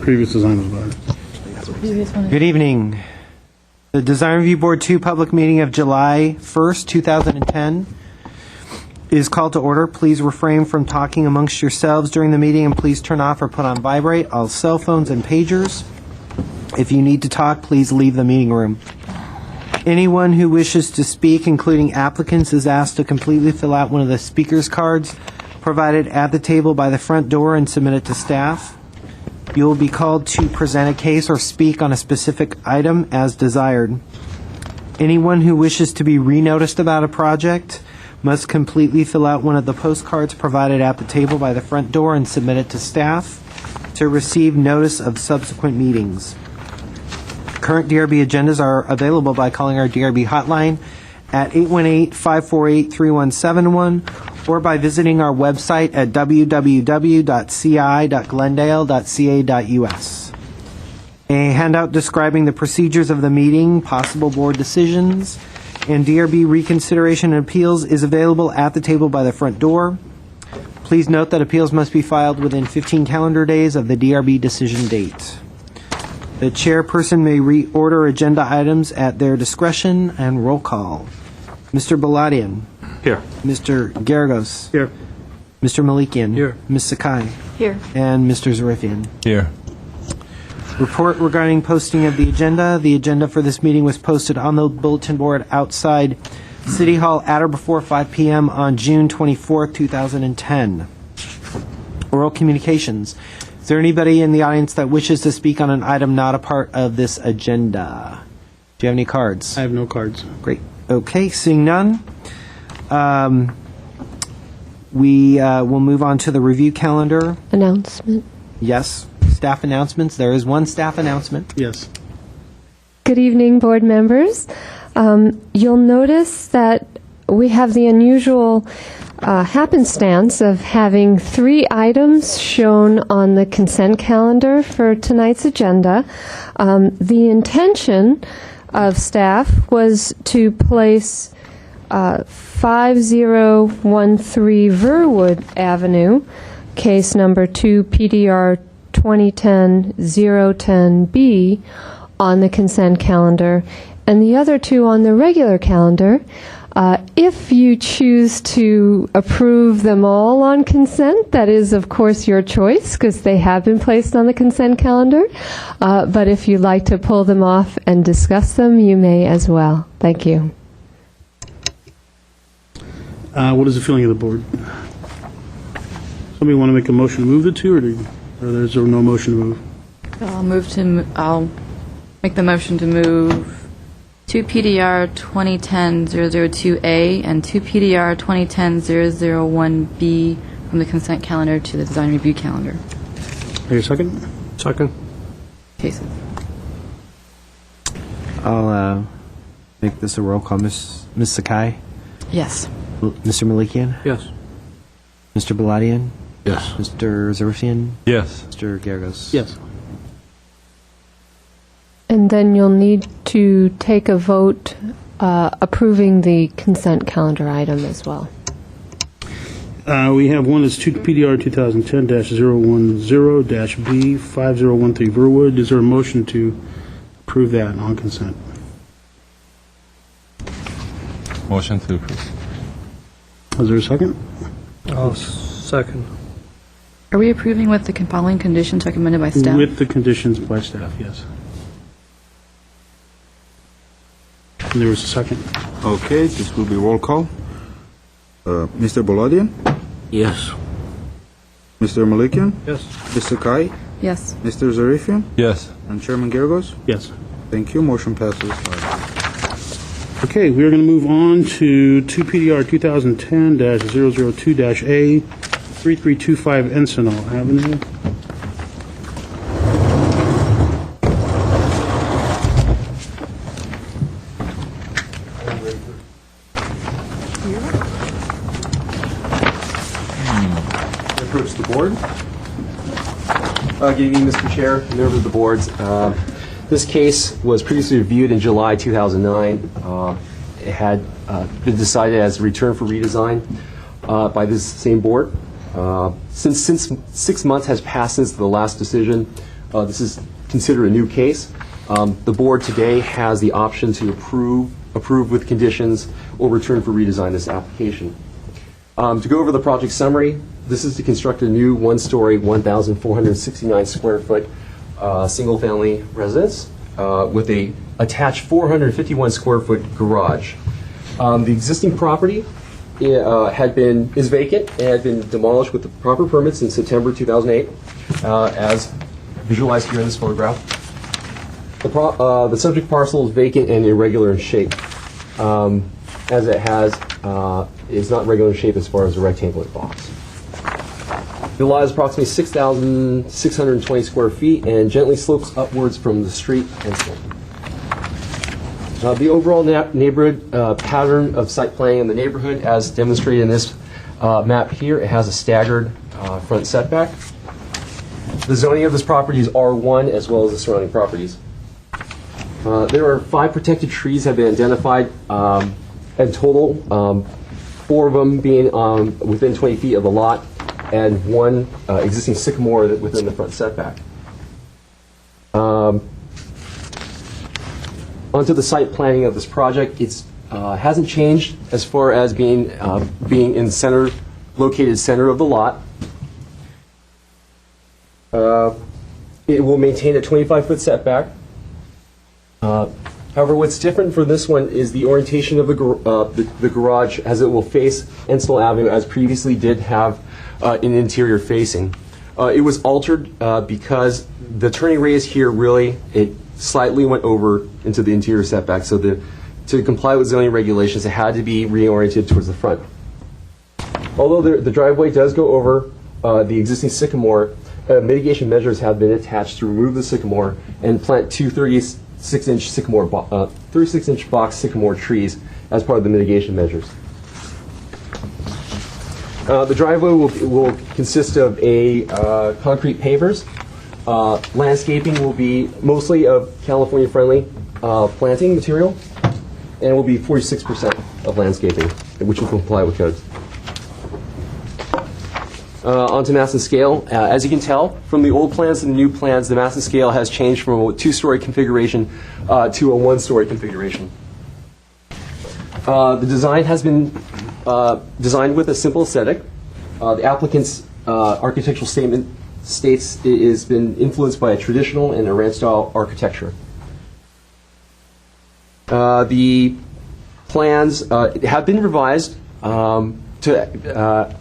Previous design was better. Good evening. The Design Review Board 2 public meeting of July 1st, 2010 is called to order. Please refrain from talking amongst yourselves during the meeting, and please turn off or put on vibrate all cell phones and pagers. If you need to talk, please leave the meeting room. Anyone who wishes to speak, including applicants, is asked to completely fill out one of the speaker's cards provided at the table by the front door and submit it to staff. You will be called to present a case or speak on a specific item as desired. Anyone who wishes to be re-noticed about a project must completely fill out one of the postcards provided at the table by the front door and submit it to staff to receive notice of subsequent meetings. Current DRB agendas are available by calling our DRB hotline at 818-548-3171 or by visiting our website at www.ci.glendale.ca.us. A handout describing the procedures of the meeting, possible board decisions, and DRB reconsideration and appeals is available at the table by the front door. Please note that appeals must be filed within 15 calendar days of the DRB decision date. The chairperson may reorder agenda items at their discretion, and roll call. Mr. Baladian. Here. Mr. Garagos. Here. Mr. Malikian. Here. Ms. Sakai. Here. And Mr. Zarifian. Here. Report regarding posting of the agenda. The agenda for this meeting was posted on the bulletin board outside City Hall at or before 5 p.m. on June 24, 2010. Oral communications. Is there anybody in the audience that wishes to speak on an item not a part of this agenda? Do you have any cards? I have no cards. Great. Okay, seeing none, we will move on to the review calendar. Announcement. Yes, staff announcements. There is one staff announcement. Yes. Good evening, board members. You'll notice that we have the unusual happenstance of having 3 items shown on the consent calendar for tonight's agenda. The intention of staff was to place 5013 Verwood Avenue, case number 2 PDR 2010-010B, on the consent calendar, and the other 2 on the regular calendar. If you choose to approve them all on consent, that is, of course, your choice, because they have been placed on the consent calendar. But if you'd like to pull them off and discuss them, you may as well. Thank you. What is the feeling of the board? Somebody want to make a motion to move the 2, or is there no motion to move? I'll make the motion to move 2 PDR 2010-002A and 2 PDR 2010-001B from the consent calendar to the design review calendar. Are you a second? Second. Cases. I'll make this a roll call. Ms. Sakai? Yes. Mr. Malikian? Yes. Mr. Baladian? Yes. Mr. Zarifian? Yes. Mr. Garagos? Yes. And then you'll need to take a vote approving the consent calendar item as well. We have one that's 2 PDR 2010-010-B 5013 Verwood. Is there a motion to approve that on consent? Motion to approve. Is there a second? I'll second. Are we approving with the following conditions recommended by staff? With the conditions by staff, yes. And there was a second. Okay, this will be roll call. Mr. Boladian? Yes. Mr. Malikian? Yes. Ms. Sakai? Yes. Mr. Zarifian? Yes. And Chairman Garagos? Yes. Thank you. Motion passes. Okay, we are going to move on to 2 PDR 2010-002-A 3325 Encinal Avenue. Approach the board. Good evening, Mr. Chair, members of the boards. This case was previously reviewed in July 2009. It had been decided as a return for redesign by this same board. Since 6 months has passed since the last decision, This is considered a new case. The board today has the option to approve with conditions, or return for redesign this application. To go over the project summary, this is to construct a new one-story, 1,469 square foot single-family residence with a attached 451 square foot garage. The existing property is vacant and had been demolished with the proper permits in September 2008, as visualized here in this photograph. The subject parcel is vacant and irregular in shape, as it is not regular in shape as far as a rectangular box. The lot is approximately 6,620 square feet and gently slopes upwards from the street and slope. The overall neighborhood pattern of site planning in the neighborhood, as demonstrated in this map here, it has a staggered front setback. The zoning of this property is R1, as well as the surrounding properties. There are 5 protected trees have been identified in total, 4 of them being within 20 feet of the lot, and 1 existing sycamore within the front setback. Onto the site planning of this project, it hasn't changed as far as being in located center of the lot. It will maintain a 25-foot setback. However, what's different for this one is the orientation of the garage, as it will face Enstel Avenue, as previously did have an interior facing. It was altered because the turning radius here it slightly went over into the interior setback, so to comply with zoning regulations, it had to be reoriented towards the front. Although the driveway does go over the existing sycamore, mitigation measures have been attached to remove the sycamore and plant 2 36-inch box sycamore trees as part of the mitigation measures. The driveway will consist of a concrete pavers. Landscaping will be mostly of California-friendly planting material, and will be 46% of landscaping, which will comply with codes. Onto mass and scale. As you can tell from the old plans and the new plans, the mass and scale has changed from a 2-story configuration to a 1-story configuration. The design has been designed with a simple aesthetic. The applicant's architectural statement states it has been influenced by a traditional and a ranch-style architecture. The plans have been revised on the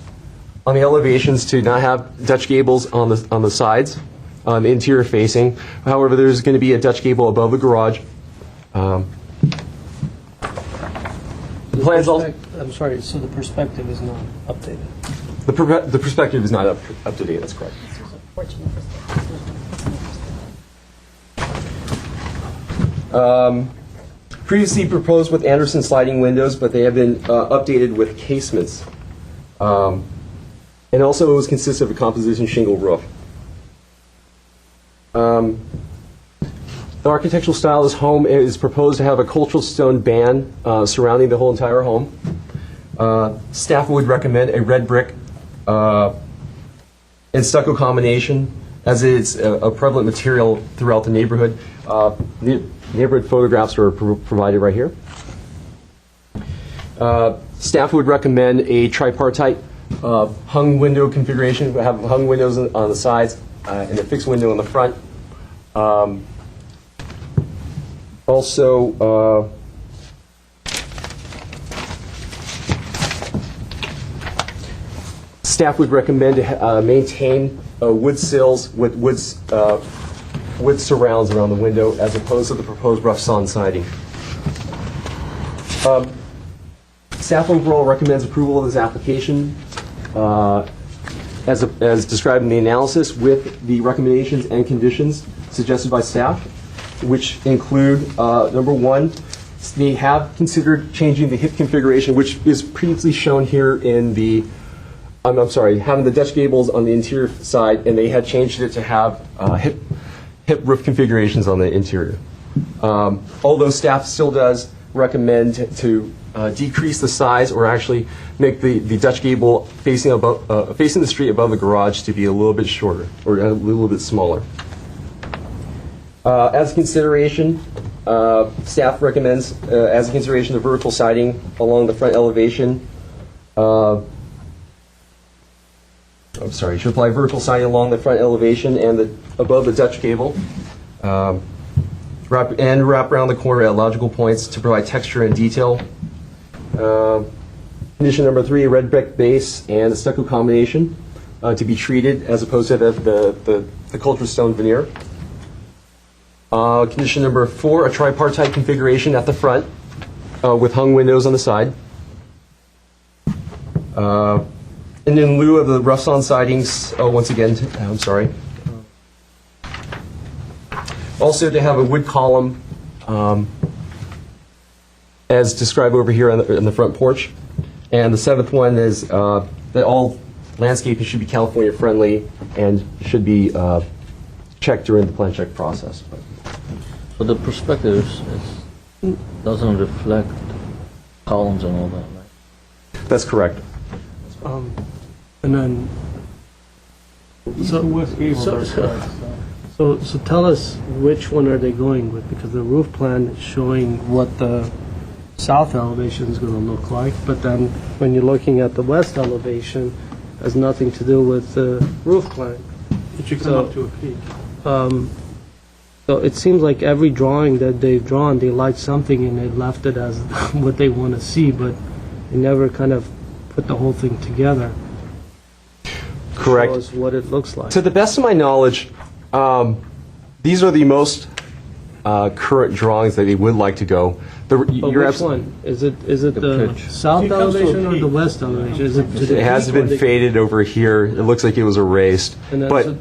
elevations to not have Dutch gables on the sides, interior facing. However, there's going to be a Dutch gable above the garage. The plans I'm sorry, so the perspective is not updated? the perspective is not up to date, that's correct. Previously proposed with Anderson sliding windows, but they have been updated with casements. And also it was consisted of a composition shingle roof. The architectural style of this home is proposed to have a cultural stone band surrounding the whole entire home. Staff would recommend a red brick and stucco combination, as it's a prevalent material throughout the neighborhood. Neighborhood photographs are provided right here. Staff would recommend a tripartite hung window configuration. We have hung windows on the sides and a fixed window in the front. Also, staff would recommend to maintain wood sills with wood surrounds around the window, as opposed to the proposed rough sawn siding. Staff overall recommends approval of this application as described in the analysis, with the recommendations and conditions suggested by staff, which include, number 1, they have considered changing the hip configuration, which is previously shown here in the, I'm sorry, having the Dutch gables on the interior side, and they had changed it to have hip roof configurations on the interior. Although staff still does recommend to decrease the size, or actually make the Dutch gable facing the street above the garage to be a little bit shorter, or a little bit smaller. As a consideration, staff recommends, as a consideration, the vertical siding along the front elevation. I'm sorry, should apply vertical siding along the front elevation and above the Dutch gable. Wrap around the corner at logical points to provide texture and detail. Condition number 3, red brick base and a stucco combination to be treated as opposed to the cultured stone veneer. Condition number 4, a tripartite configuration at the front with hung windows on the side. And in lieu of the rough sawn sidings, once again, I'm sorry. Also to have a wood column as described over here on the front porch. And the 7th one is that all landscaping should be California friendly and should be checked during the plan check process. So the perspective doesn't reflect columns and all that, right? That's correct. And then, so tell us which one are they going with, because the roof plan is showing what the south elevation is going to look like, but then when you're looking at the west elevation, it has nothing to do with the roof plan. It should come up to a peak. So it seems like every drawing that they've drawn, they liked something and they left it as what they want to see, but they never kind of put the whole thing together. Correct. Shows what it looks like. To the best of my knowledge, these are the most current drawings that they would like to go. But which one? Is it the pitch. south It comes to a elevation or peak. the west elevation? Is it to the It has peak or been the- faded over here. It looks like it was erased, And that's but it.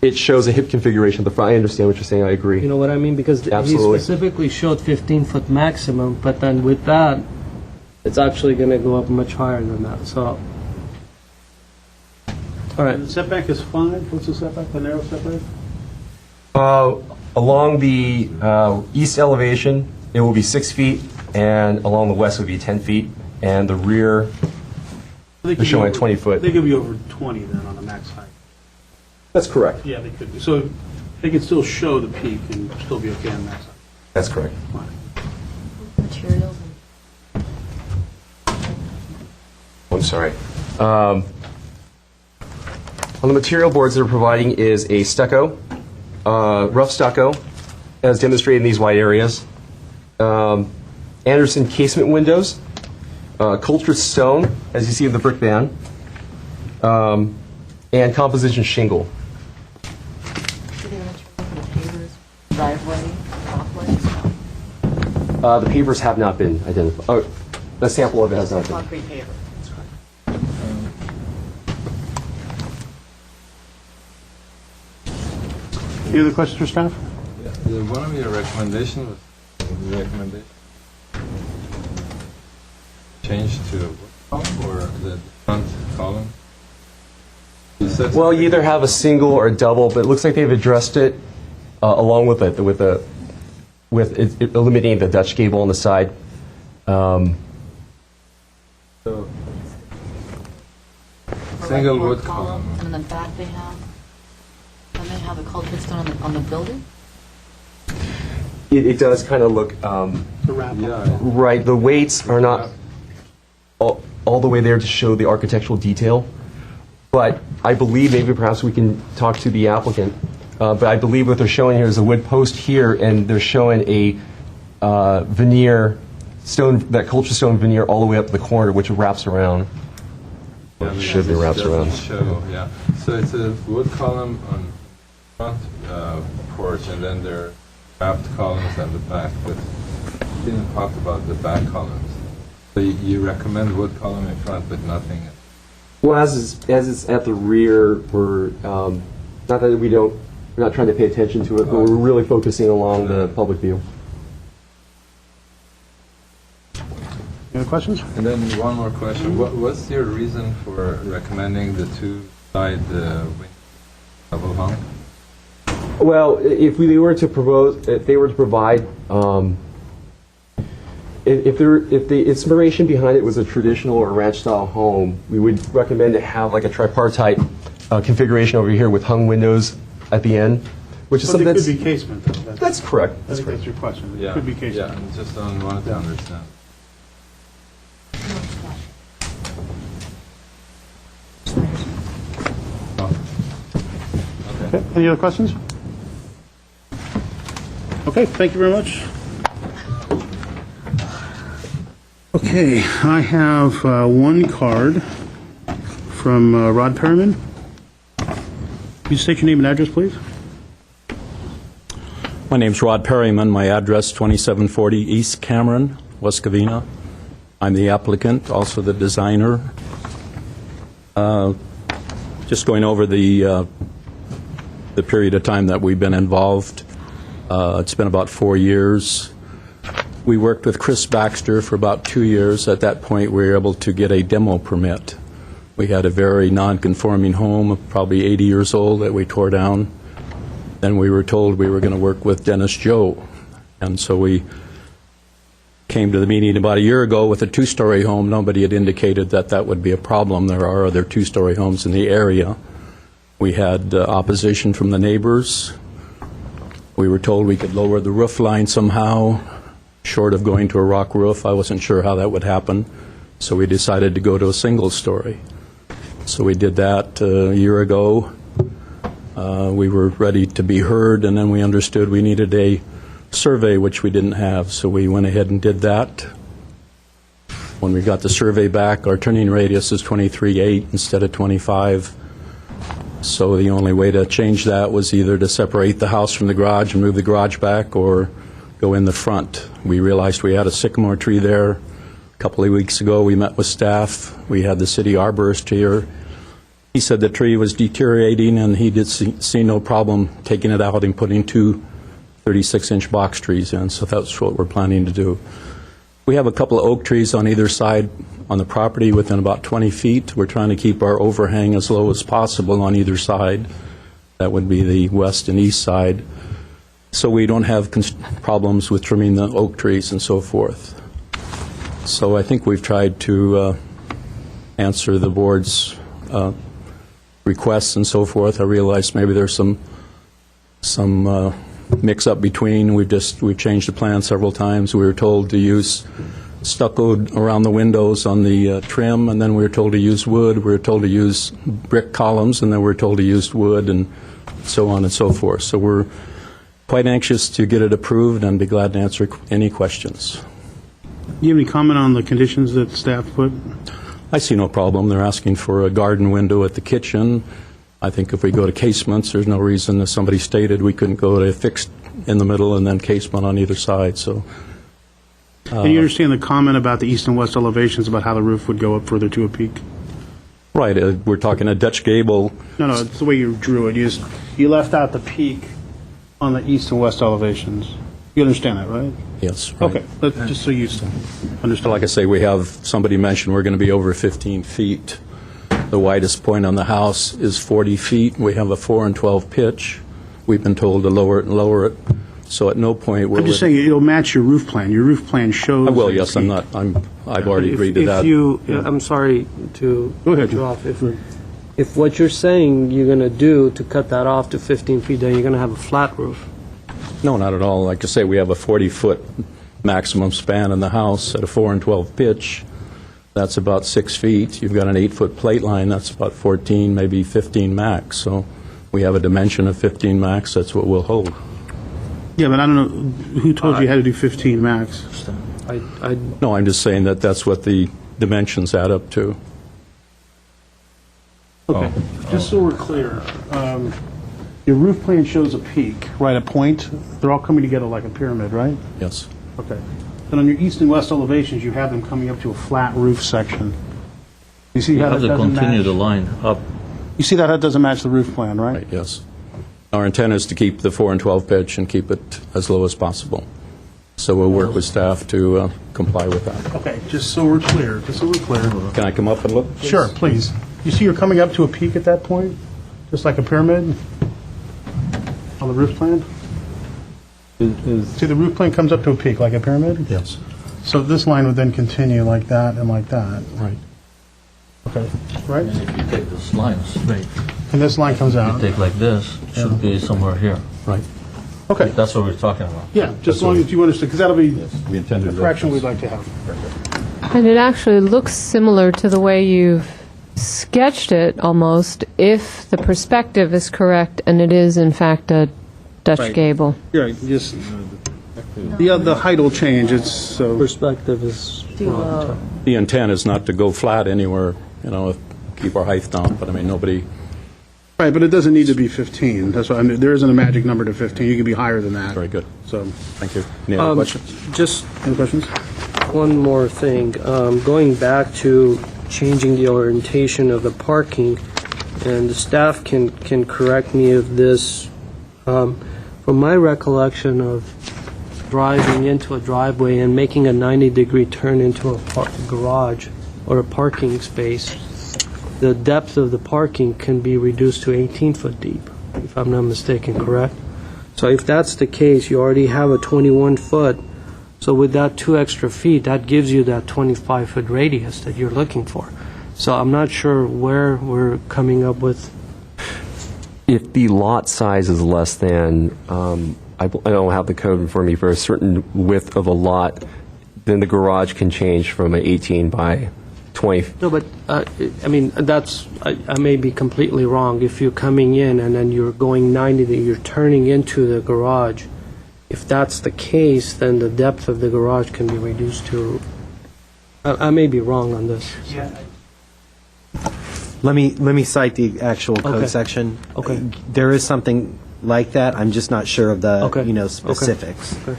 it shows a hip configuration at the front. I understand what you're saying. I agree. You know what I mean? Because he Absolutely. specifically showed 15-foot maximum, but then with that, it's actually going to go up much higher than that. So, all right. The setback is 5. What's the setback, the narrow setback? Along the east elevation, it will be 6 feet, and along the west would be 10 feet, and the rear They could is be showing over- 20 foot. They could be over 20 then on the max height. That's correct. Yeah, they could be. So they could still show the peak and still be okay on max height. That's correct. Fine. Materials. I'm sorry. On the material boards they're providing is a stucco, rough stucco, as demonstrated in these white areas. Anderson casement windows, cultured stone, as you see in the brick band, and composition shingle. Driveway, walkways, The pavers have not been identified. Oh, the sample of it has not been. concrete paver. Any other questions for staff? One of your recommendations was the recommendation change to wood column or the front column? You said Well, you either have a single or a double, but it looks like they've addressed it along with eliminating the Dutch gable on the side. so single wood column. And in the back they have a cultured stone on the building? It does kind of look The wrap up. Yeah. right. The weights are not all the way there to show the architectural detail, but I believe maybe perhaps we can talk to the applicant. But I believe what they're showing here is a wood post here, and they're showing a veneer stone, that cultured stone veneer, all the way up to the corner, which wraps around. Yeah, Should be because it wraps around. doesn't show, yeah. So it's a wood column on front porch, and then there are wrapped columns at the back, but you didn't talk about the back columns. So you recommend wood column in front, but nothing. Well, as it's at the rear, we're not that we're not trying to pay attention to it, but we're really focusing along the public view. Any other questions? And then one more question. What's your reason for recommending the two-side wing double hung? Well, if they were to provide, if the inspiration behind it was a traditional or ranch-style home, we would recommend to have like a tripartite configuration over here with hung windows at the end. which is But something it could that's... be casement, though. That's correct. I That's think correct. that's your question. It Yeah, could be yeah, casement. I just don't want to understand. Okay, any other questions? Okay, thank you very much. Okay, I have one card from Rod Perriman. Can you state your name and address, please? My name's Rod Perryman. My address, 2740 East Cameron, West Covina. I'm the applicant, also the designer. Just going over the period of time that we've been involved. It's been about 4 years. We worked with Chris Baxter for about 2 years. At that point, we were able to get a demo permit. We had a very non-conforming home, probably 80 years old, that we tore down. Then we were told we were going to work with Dennis Joe. And so we came to the meeting about a year ago with a two-story home. Nobody had indicated that that would be a problem. There are other two-story homes in the area. We had opposition from the neighbors. We were told we could lower the roof line somehow, short of going to a rock roof. I wasn't sure how that would happen, so we decided to go to a single story. So we did that a year ago. We were ready to be heard, and then we understood we needed a survey, which we didn't have, so we went ahead and did that. When we got the survey back, our turning radius is 23.8 instead of 25. So the only way to change that was either to separate the house from the garage and move the garage back, or go in the front. We realized we had a sycamore tree there. A couple of weeks ago, we met with staff. We had the city arborist here. He said the tree was deteriorating, and he did see no problem taking it out and putting two 36-inch box trees in, so that's what we're planning to do. We have a couple of oak trees on either side on the property within about 20 feet. We're trying to keep our overhang as low as possible on either side. That would be the west and east side. So we don't have problems with trimming the oak trees and so forth. So I think we've tried to answer the board's requests and so forth. I realize maybe there's some mix-up between. We've changed the plan several times. We were told to use stucco around the windows on the trim, and then we were told to use wood. We were told to use brick columns, and then we were told to use wood, and so on and so forth. So we're quite anxious to get it approved and be glad to answer any questions. Do you have any comment on the conditions that staff put? I see no problem. They're asking for a garden window at the kitchen. I think if we go to casements, there's no reason, as somebody stated, we couldn't go to fixed in the middle and then casement on either side. So, And you understand the comment about the east and west elevations about how the roof would go up further to a peak? right, we're talking a Dutch gable. No, it's the way you drew it. You left out the peak on the east and west elevations. You understand that, right? Yes. Right. Okay, but just so you understand. Like I say, we have, somebody mentioned we're going to be over 15 feet. The widest point on the house is 40 feet. We have a 4 and 12 pitch. We've been told to lower it and lower it. So at no point will I'm just saying it'll match your roof plan. Your roof plan shows. I will, a yes. peak. I've already agreed to that. I'm sorry to Go ahead. cut you off. If what you're saying you're going to do to cut that off to 15 feet, then you're going to have a flat roof. No, not at all. Like I say, we have a 40-foot maximum span in the house at a 4 and 12 pitch. That's about 6 feet. You've got an 8-foot plate line. That's about 14, maybe 15 max. So we have a dimension of 15 max. That's what we'll hold. Yeah, but I don't know, who told you how to do 15 max? No, I'm just saying that that's what the dimensions add up to. Okay, just so we're clear, your roof plan shows a peak, right, a point. They're all coming together like a pyramid, right? Yes. Okay. Then on your east and west elevations, you have them coming up to a flat roof section. You see You how have that to doesn't continue match? the line up. You see that doesn't match the roof plan, right? Right, yes. Our intent is to keep the 4 and 12 pitch and keep it as low as possible. So we'll work with staff to comply with that. Okay, just so we're clear, Can I come up and look? Sure, please. You see you're coming up to a peak at that point? Just like a pyramid? On the roof plan? See, the roof plan comes up to a peak like a pyramid? Yes. So this line would then continue like that and like that. Right. Okay, right? And if you take this line straight, And this line comes you out. take like this, it should be somewhere here. Right. Okay. That's what we're talking about. Yeah, just as long as you understand, because that'll be We intended a that. correction we'd like to have. And it actually looks similar to the way you've sketched it, almost, if the perspective is correct and it is, in fact, a Dutch Right. gable. Yeah, just, the height will change, it's, Perspective is wrong. The intent is not to go flat anywhere, keep our height down, but I mean, nobody, right, but it doesn't need to be 15. That's why, there isn't a magic number to 15. You can be higher than that. very good. So, Thank you. Any other questions? Just any questions? one more thing. Going back to changing the orientation of the parking, and the staff can correct me if this, from my recollection of driving into a driveway and making a 90-degree turn into a garage or a parking space, the depth of the parking can be reduced to 18-foot deep, if I'm not mistaken, correct? So if that's the case, you already have a 21-foot, so with that 2 extra feet, that gives you that 25-foot radius that you're looking for. So I'm not sure where we're coming up with. If the lot size is less than, I don't have the code in front of me, for a certain width of a lot, then the garage can change from an 18 by 20. No, but, I mean, I may be completely wrong. If you're coming in and then you're going 90, you're turning into the garage, if that's the case, then the depth of the garage can be reduced to, I may be wrong on this. Let me cite the actual code Okay. section. Okay. There is something like that. I'm just not sure of the, Okay. Okay. specifics. Okay.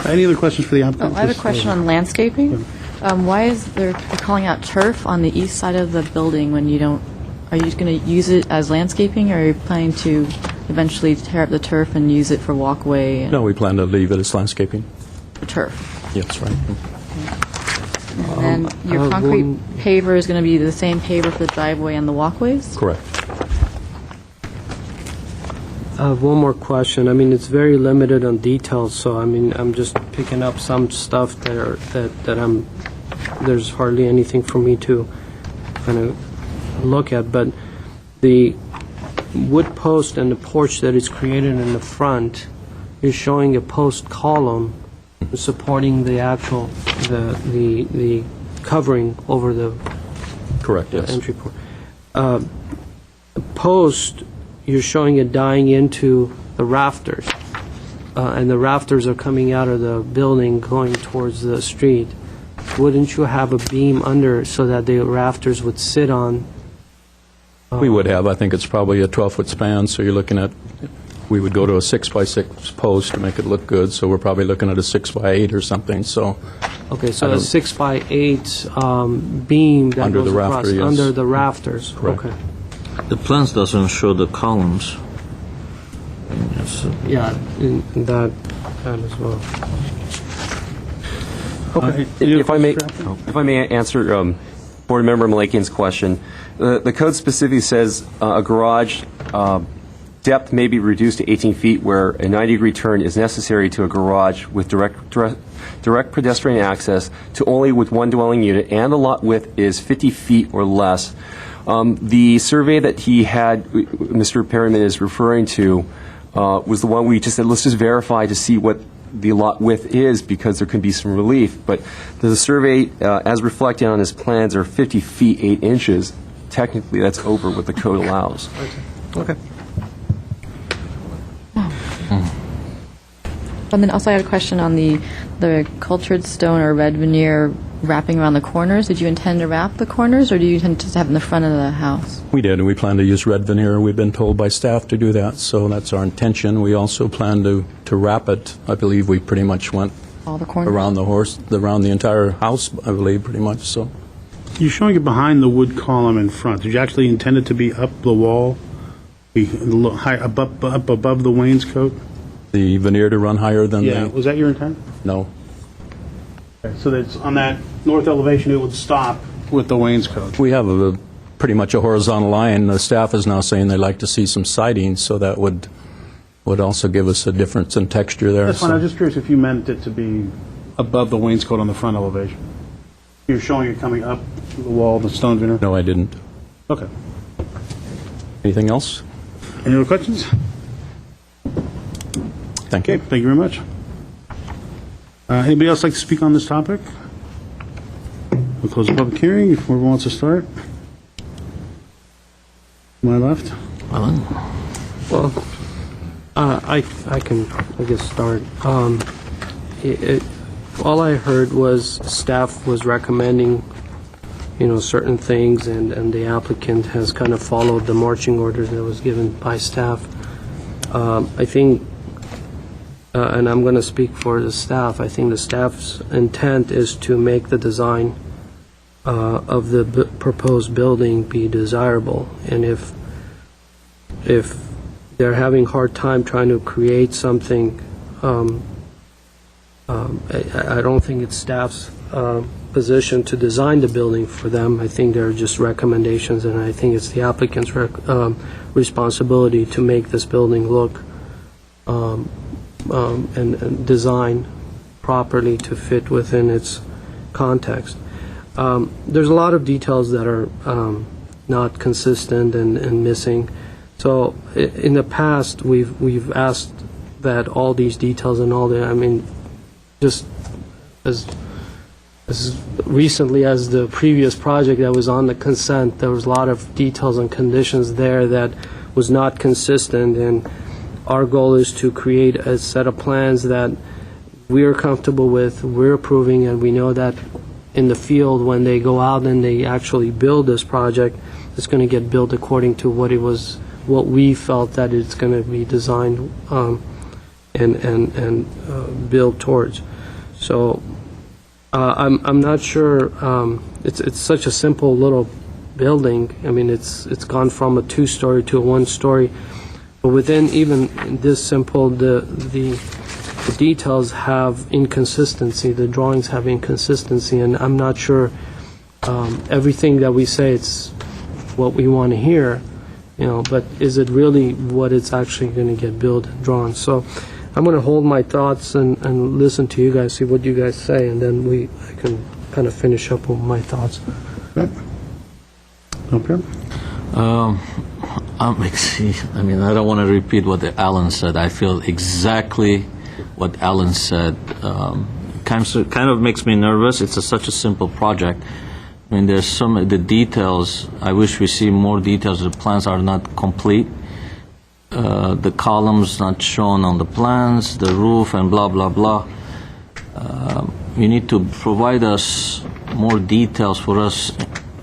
Any other questions for the applicant? I have a question on landscaping. Why is they're calling out turf on the east side of the building when you don't, are you going to use it as landscaping, or are you planning to eventually tear up the turf and use it for walkway and No, we plan to leave it as landscaping. for turf? Yes, right. And then your have concrete one- paver is going to be the same paver for the driveway and the walkways? Correct. I have one more question. I mean, it's very limited on details, so I mean, I'm just picking up some stuff there's hardly anything for me to kind of look at, but the wood post and the porch that is created in the front is showing a post column supporting the actual, the covering over the Correct, yes. entry port. Post, you're showing it dying into the rafters, and the rafters are coming out of the building going towards the street. Wouldn't you have a beam under so that the rafters would sit on? We would have, I think it's probably a 12-foot span, so you're looking at, we would go to a 6-by-6 post to make it look good, so we're probably looking at a 6-by-8 or something, so Okay, so I a don't- 6x8 beam that Under goes the across, rafter, yes. under the rafters. Correct. Okay. The plans doesn't show the columns. Yes, Yeah, in that as well. If I may answer Board Member Malakian's question, the code specifically says a garage depth may be reduced to 18 feet where a 90-degree turn is necessary to a garage with direct pedestrian access to only with one dwelling unit, and the lot width is 50 feet or less. The survey that he had, Mr. Perryman is referring to, was the one we just said, let's just verify to see what the lot width is, because there could be some relief. But the survey, as reflected on his plans, are 50 feet 8 inches. Technically, that's over what the code allows. Okay. And then also I had a question on the cultured stone or red veneer wrapping around the corners. Did you intend to wrap the corners, or do you intend to just have it in the front of the house? we did, and we plan to use red veneer. We've been told by staff to do that, so that's our intention. We also plan to wrap it. I believe we pretty much went All the corners? around the entire house, I believe, pretty much, so. You're showing it behind the wood column in front. Did you actually intend it to be up the wall, be a little high, up above the wainscot? The veneer to run higher than Yeah, the, was that your intent? no. Okay, so that's on that north elevation, it would stop with the wainscot. We have pretty much a horizontal line. The staff is now saying they'd like to see some siding, so that would also give us a difference in texture there. That's fine, so- I was just curious if you meant it to be above the wainscot on the front elevation. You're showing it coming up the wall, the stone veneer? No, I didn't. Okay. Anything else? Any other questions? Thank Okay, you. thank you very much. Anybody else like to speak on this topic? We'll close the public hearing if whoever wants to start. To my left. Alan? Well, I can, I guess, start. All I heard was staff was recommending, certain things, and the applicant has kind of followed the marching orders that was given by staff. I think, and I'm going to speak for the staff, I think the staff's intent is to make the design of the proposed building be desirable. And if they're having a hard time trying to create something, I don't think it's staff's position to design the building for them. I think they're just recommendations, and I think it's the applicant's responsibility to make this building look and design properly to fit within its context. There's a lot of details that are not consistent and missing. So in the past, we've asked that all these details and all that, just as recently as the previous project that was on the consent, there was a lot of details and conditions there that was not consistent, and our goal is to create a set of plans that we're comfortable with, we're approving, and we know that in the field, when they go out and they actually build this project, it's going to get built according to what we felt that it's going to be designed and build towards. So I'm not sure. It's such a simple little building. It's gone from a 2-story to a 1-story, but within even this simple, the details have inconsistency. The drawings have inconsistency, and I'm not sure everything that we say it's what we want to hear. But is it really what it's actually going to get built and drawn? So I'm going to hold my thoughts and listen to you guys, see what you guys say, and then I can kind of finish up with my thoughts. Okay. Okay. I don't want to repeat what Alan said. I feel exactly what Alan said. Kind of makes me nervous. It's such a simple project. There's the details. I wish we see more details. The plans are not complete. The columns not shown on the plans, the roof, and blah, blah, blah. You need to provide us more details for us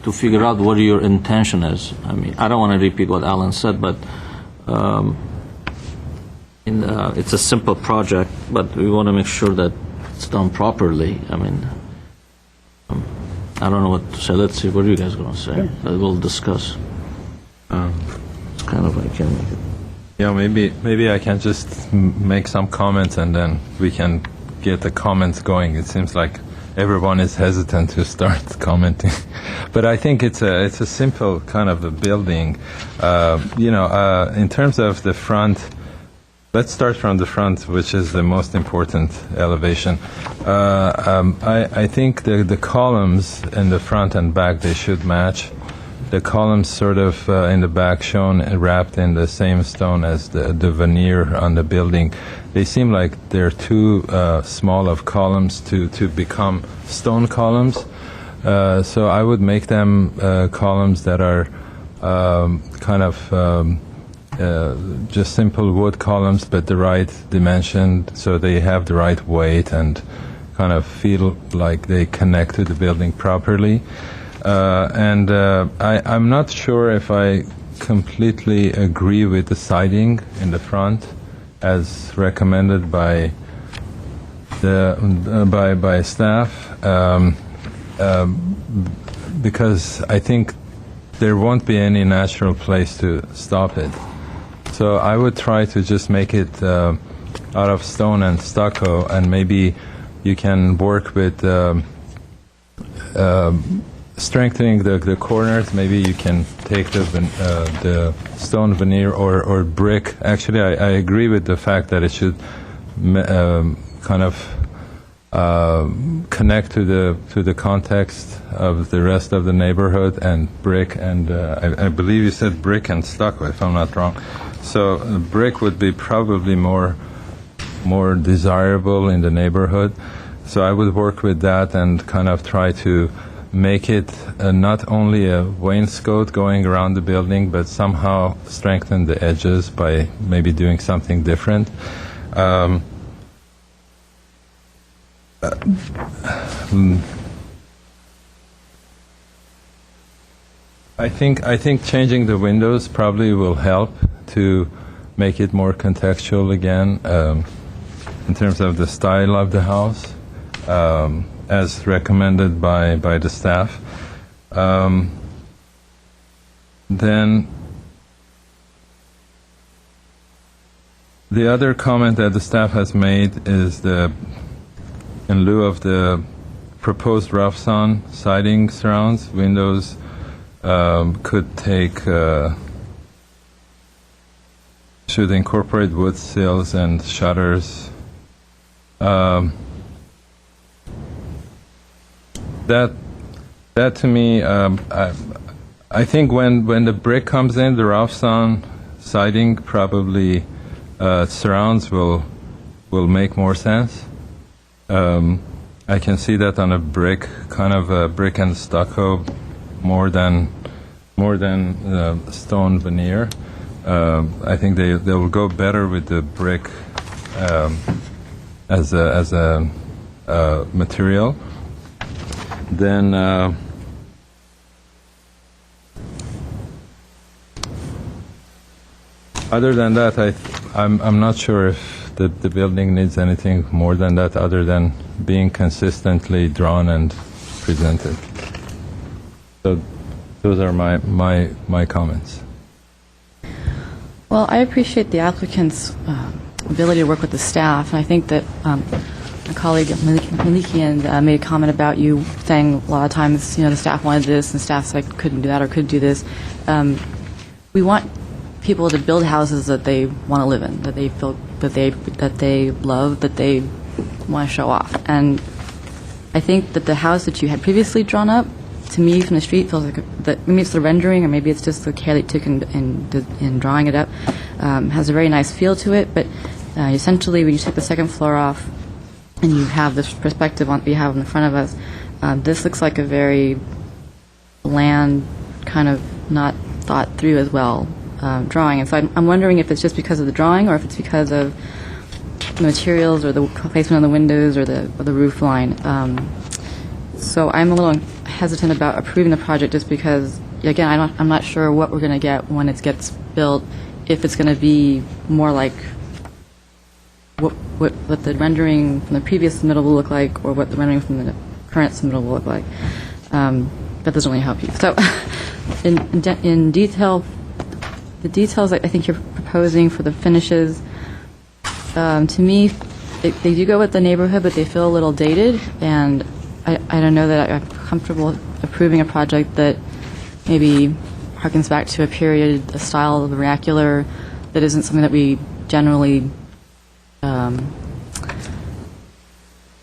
to figure out what your intention is. I don't want to repeat what Alan said, but it's a simple project, but we want to make sure that it's done properly. I don't know what to say. Let's see. What are you guys going to say? That we'll discuss. It's kind of like... Yeah, maybe I can just make some comments and then we can get the comments going. It seems like everyone is hesitant to start commenting, but I think it's a simple kind of a building. In terms of the front, let's start from the front, which is the most important elevation. I think the columns in the front and back, they should match. The columns sort of in the back shown wrapped in the same stone as the veneer on the building. They seem like they're too small of columns to become stone columns. So I would make them columns that are kind of just simple wood columns, but the right dimension, so they have the right weight and kind of feel like they connect to the building properly. I'm not sure if I completely agree with the siding in the front as recommended by by staff, because I think there won't be any natural place to stop it. So I would try to just make it out of stone and stucco, and maybe you can work with strengthening the corners. Maybe you can take the stone veneer or brick. Actually, I agree with the fact that it should kind of connect to the context of the rest of the neighborhood, and brick, and I believe you said brick and stucco, if I'm not wrong. So brick would be probably more desirable in the neighborhood. So I would work with that and kind of try to make it not only a wainscot going around the building, but somehow strengthen the edges by maybe doing something different. I think changing the windows probably will help to make it more contextual again, in terms of the style of the house, as recommended by the staff. Then the other comment that the staff has made is in lieu of the proposed rough sawn siding surrounds, windows could should incorporate wood sills and shutters. That to me, I think when the brick comes in, the rough sawn siding probably surrounds will make more sense. I can see that on a brick, kind of a brick and stucco, more than stone veneer. I think they will go better with the brick as a material. Then other than that, I'm not sure if the building needs anything more than that, other than being consistently drawn and presented. So those are my comments. Well, I appreciate the applicant's ability to work with the staff, and I think that my colleague Malikian made a comment about you saying a lot of times, the staff wanted this, and staff said couldn't do that or could do this. We want people to build houses that they want to live in, that they feel that they love, that they want to show off. And I think that the house that you had previously drawn up, to me from the street, feels like that maybe it's the rendering, or maybe it's just the care that you took in drawing it up, has a very nice feel to it. But essentially, when you take the second floor off and you have this perspective we have in the front of us, this looks like a very bland, kind of not thought through as well drawing. And so I'm wondering if it's just because of the drawing, or if it's because of the materials, or the placement of the windows, or the roof line. So I'm a little hesitant about approving the project, just because, again, I'm not sure what we're going to get when it gets built, if it's going to be more like what the rendering from the previous submittal will look like, or what the rendering from the current submittal will look like. That doesn't really help you. So in detail, the details I think you're proposing for the finishes, to me, they do go with the neighborhood, but they feel a little dated, and I don't know that I'm comfortable approving a project that maybe harkens back to a period, a style of the vernacular that isn't something that we generally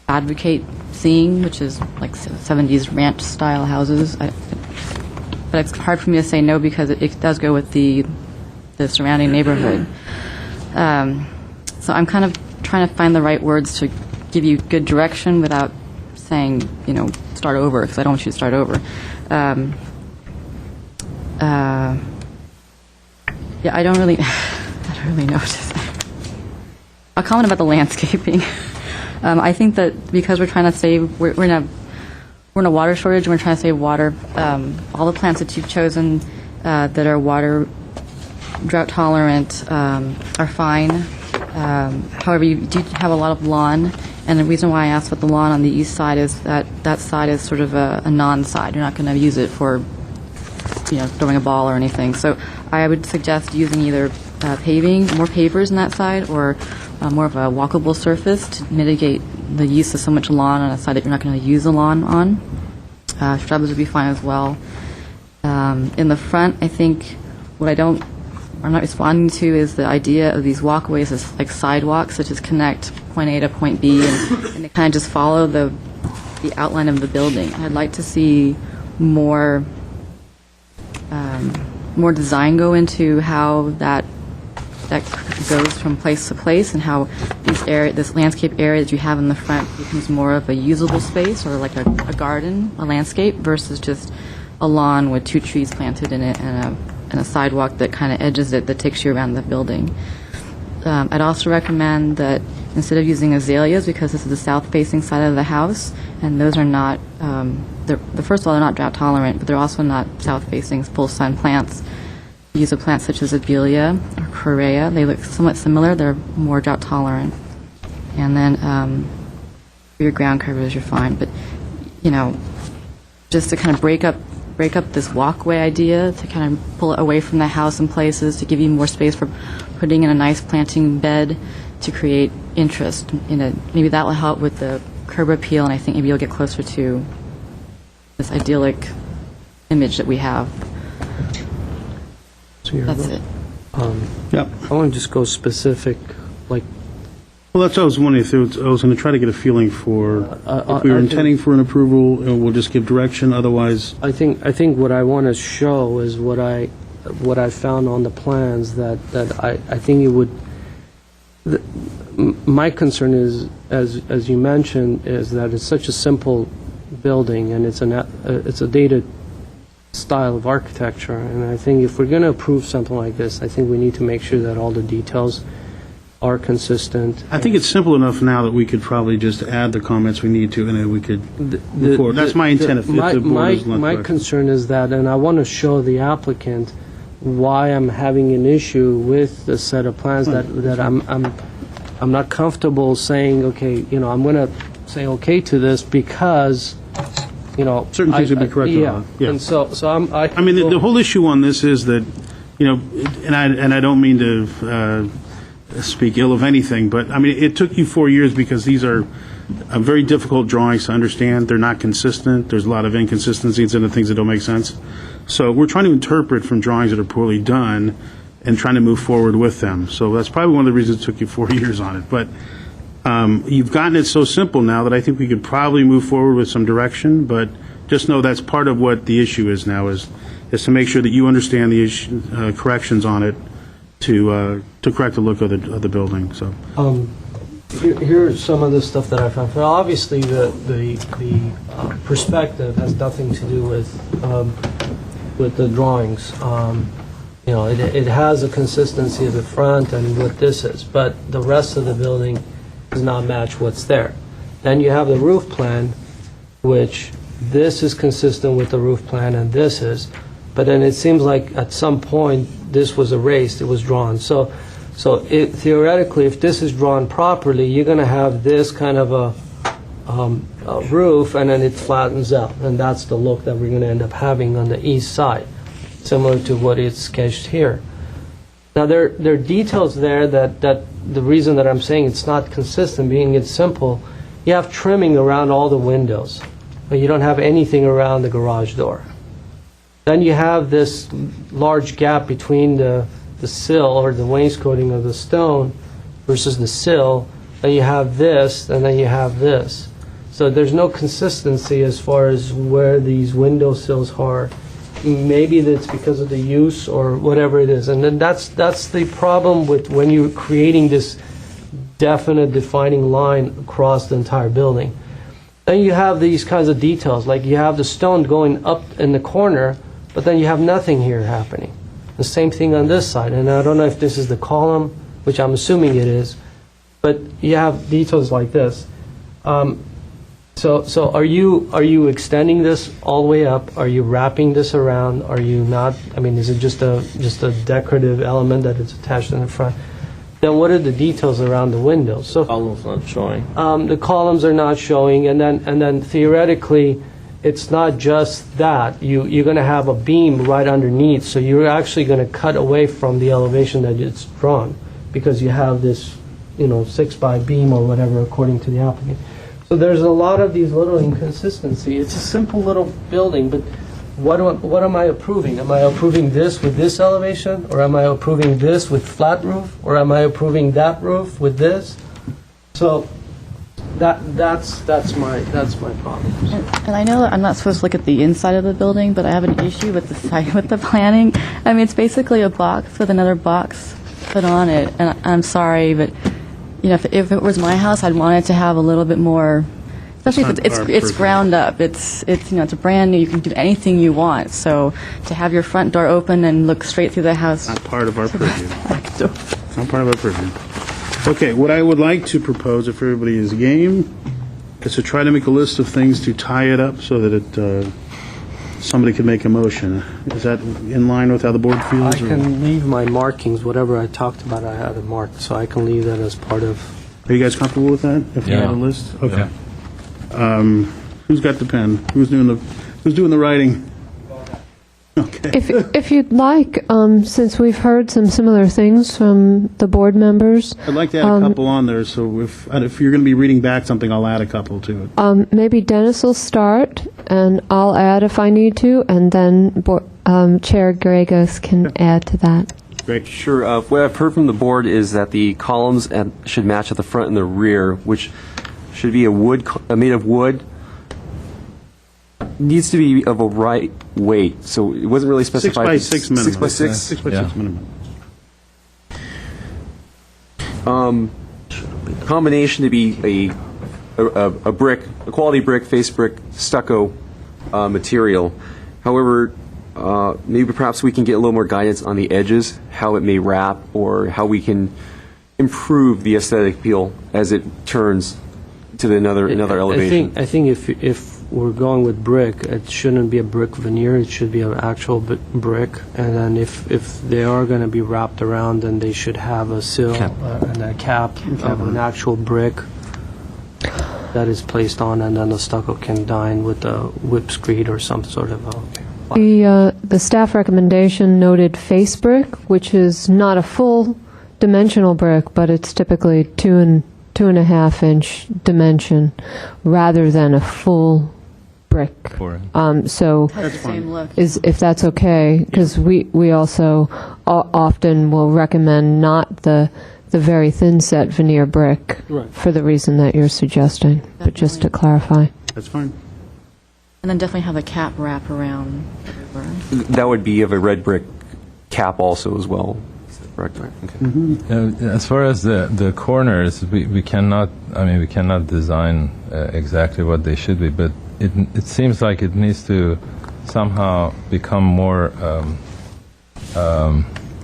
advocate seeing, which is like 70s ranch-style houses. But it's hard for me to say no, because it does go with the surrounding neighborhood. So I'm kind of trying to find the right words to give you good direction without saying, start over, because I don't want you to start over. Yeah, I don't really know what to say. I'll comment about the landscaping. I think that because we're trying to save, we're in a water shortage, and we're trying to save water. All the plants that you've chosen that are water drought tolerant are fine. However, you do have a lot of lawn, and the reason why I asked about the lawn on the east side is that side is sort of a non-side. You're not going to use it for throwing a ball or anything. So I would suggest using either paving, more pavers on that side, or more of a walkable surface to mitigate the use of so much lawn on a side that you're not going to use the lawn on. Shrubs would be fine as well. In the front, I think I'm not responding to is the idea of these walkways as like sidewalks that just connect point A to point B, and they kind of just follow the outline of the building. I'd like to see more design go into how that goes from place to place, and how this landscape area that you have in the front becomes more of a usable space, or like a garden, a landscape, versus just a lawn with 2 trees planted in it and a sidewalk that kind of edges it, that takes you around the building. I'd also recommend that instead of using azaleas, because this is the south-facing side of the house, and those are not, first of all, they're not drought tolerant, but they're also not south-facing full-sun plants. Use a plant such as Abelia or Correa. They look somewhat similar. They're more drought tolerant. And then for your ground covers, you're fine. But, just to kind of break up this walkway idea, to kind of pull it away from the house in places, to give you more space for putting in a nice planting bed to create interest in it. Maybe that will help with the curb appeal, and I think maybe you'll get closer to this idyllic image that we have. That's it. Yep. I want to just go specific, like, Well, that's what I was wondering. If I was going to try to get a feeling for if we were intending for an approval, we'll just give direction. Otherwise, I think what I want to show is what I found on the plans that I think it would. My concern is, as you mentioned, is that it's such a simple building, and it's a dated style of architecture, and I think if we're going to approve something like this, I think we need to make sure that all the details are consistent. I think it's simple enough now that we could probably just add the comments we need to, and then we could move forward. That's my intent. If the board is not my correct. concern is that, and I want to show the applicant why I'm having an issue with the set of plans that I'm not comfortable saying, okay, I'm going to say okay to this because. Certain things would be corrected on. Yeah. And so I mean, the whole issue on this is that, and I don't mean to speak ill of anything, but I mean, it took you 4 years because these are very difficult drawings to understand. They're not consistent. There's a lot of inconsistencies and things that don't make sense. So we're trying to interpret from drawings that are poorly done and trying to move forward with them. So that's probably one of the reasons it took you 4 years on it. But you've gotten it so simple now that I think we could probably move forward with some direction, but just know that's part of what the issue is now, is to make sure that you understand the issue, corrections on it to correct the look of the building. So here's some of the stuff that I found. Well, obviously, the perspective has nothing to do with the drawings. It has a consistency of the front and what this is, but the rest of the building does not match what's there. Then you have the roof plan, which this is consistent with the roof plan and this is, but then it seems like at some point this was erased, it was drawn. So theoretically, if this is drawn properly, you're going to have this kind of a roof, and then it flattens out, and that's the look that we're going to end up having on the east side, similar to what is sketched here. Now, there are details there that the reason that I'm saying it's not consistent, being it's simple, you have trimming around all the windows, but you don't have anything around the garage door. Then you have this large gap between the sill or the wainscoting of the stone versus the sill. Then you have this, and then you have this. So there's no consistency as far as where these window sills are. Maybe that's because of the use or whatever it is. And then that's the problem with when you're creating this definite defining line across the entire building. Then you have these kinds of details, like you have the stone going up in the corner, but then you have nothing here happening. The same thing on this side. And I don't know if this is the column, which I'm assuming it is, but you have details like this. So are you extending this all the way up? Are you wrapping this around? Are you not? I mean, is it just a decorative element that is attached in the front? Then what are the details around the windows? So Columns not showing. the columns are not showing, and then theoretically, it's not just that. You're going to have a beam right underneath, so you're actually going to cut away from the elevation that it's drawn because you have this, 6-by beam or whatever, according to the applicant. So there's a lot of these little inconsistencies. It's a simple little building, but what am I approving? Am I approving this with this elevation, or am I approving this with flat roof, or am I approving that roof with this? So that's my problem. And I know that I'm not supposed to look at the inside of the building, but I have an issue with the site, with the planning. I mean, it's basically a box with another box put on it, and I'm sorry, but, you know, if it was my house, I'd want it to have a little bit more, especially if It's not our it's purview. ground up. It's you know, it's brand new, you can do anything you want, so to have your front door open and look straight through the house. Not part of our purview. back door. It's not part of our purview. Okay, what I would like to propose, if everybody is game, is to try to make a list of things to tie it up so that somebody can make a motion. Is that in line with how the board I feels? or- can leave my markings, whatever I talked about, I had it marked, so I can leave that as part of. Are you guys comfortable with that? If you Yeah. have a list? Okay. Who's got the pen? Who's doing the writing? Okay. If you'd like, since we've heard some similar things from the board members, I'd like to add a couple on there, so if you're going to be reading back something, I'll add a couple to it. maybe Dennis will start, and I'll add if I need to, and then Chair Gregos can add to that. Great. Sure. What I've heard from the board is that the columns should match at the front and the rear, which should be made of wood. Needs to be of a right weight, so it wasn't really specified. 6 by 6 minimum. 6 by 6? 6 by Yeah. 6 minimum. Combination to be a brick, a quality brick, face brick, stucco material. However, maybe perhaps we can get a little more guidance on the edges, how it may wrap, or how we can improve the aesthetic appeal as it turns to another elevation. I think if we're going with brick, it shouldn't be a brick veneer, it should be an actual brick, and then if they are going to be wrapped around, then they should have a sill and a cap of an actual brick that is placed on, and then the stucco can dine with a whipscreed or some sort of The staff recommendation noted face brick, which is not a full dimensional brick, but it's typically 2.5 inch dimension rather than a full brick. So Has the same look. if that's okay, because we also often will recommend not the very thin set veneer brick for the reason that you're suggesting, but just to clarify. That's fine. And then definitely have a cap wrap around. That would be of a red brick cap also as well. Correct. Okay. As far as the corners, we cannot design exactly what they should be, but it seems like it needs to somehow become more.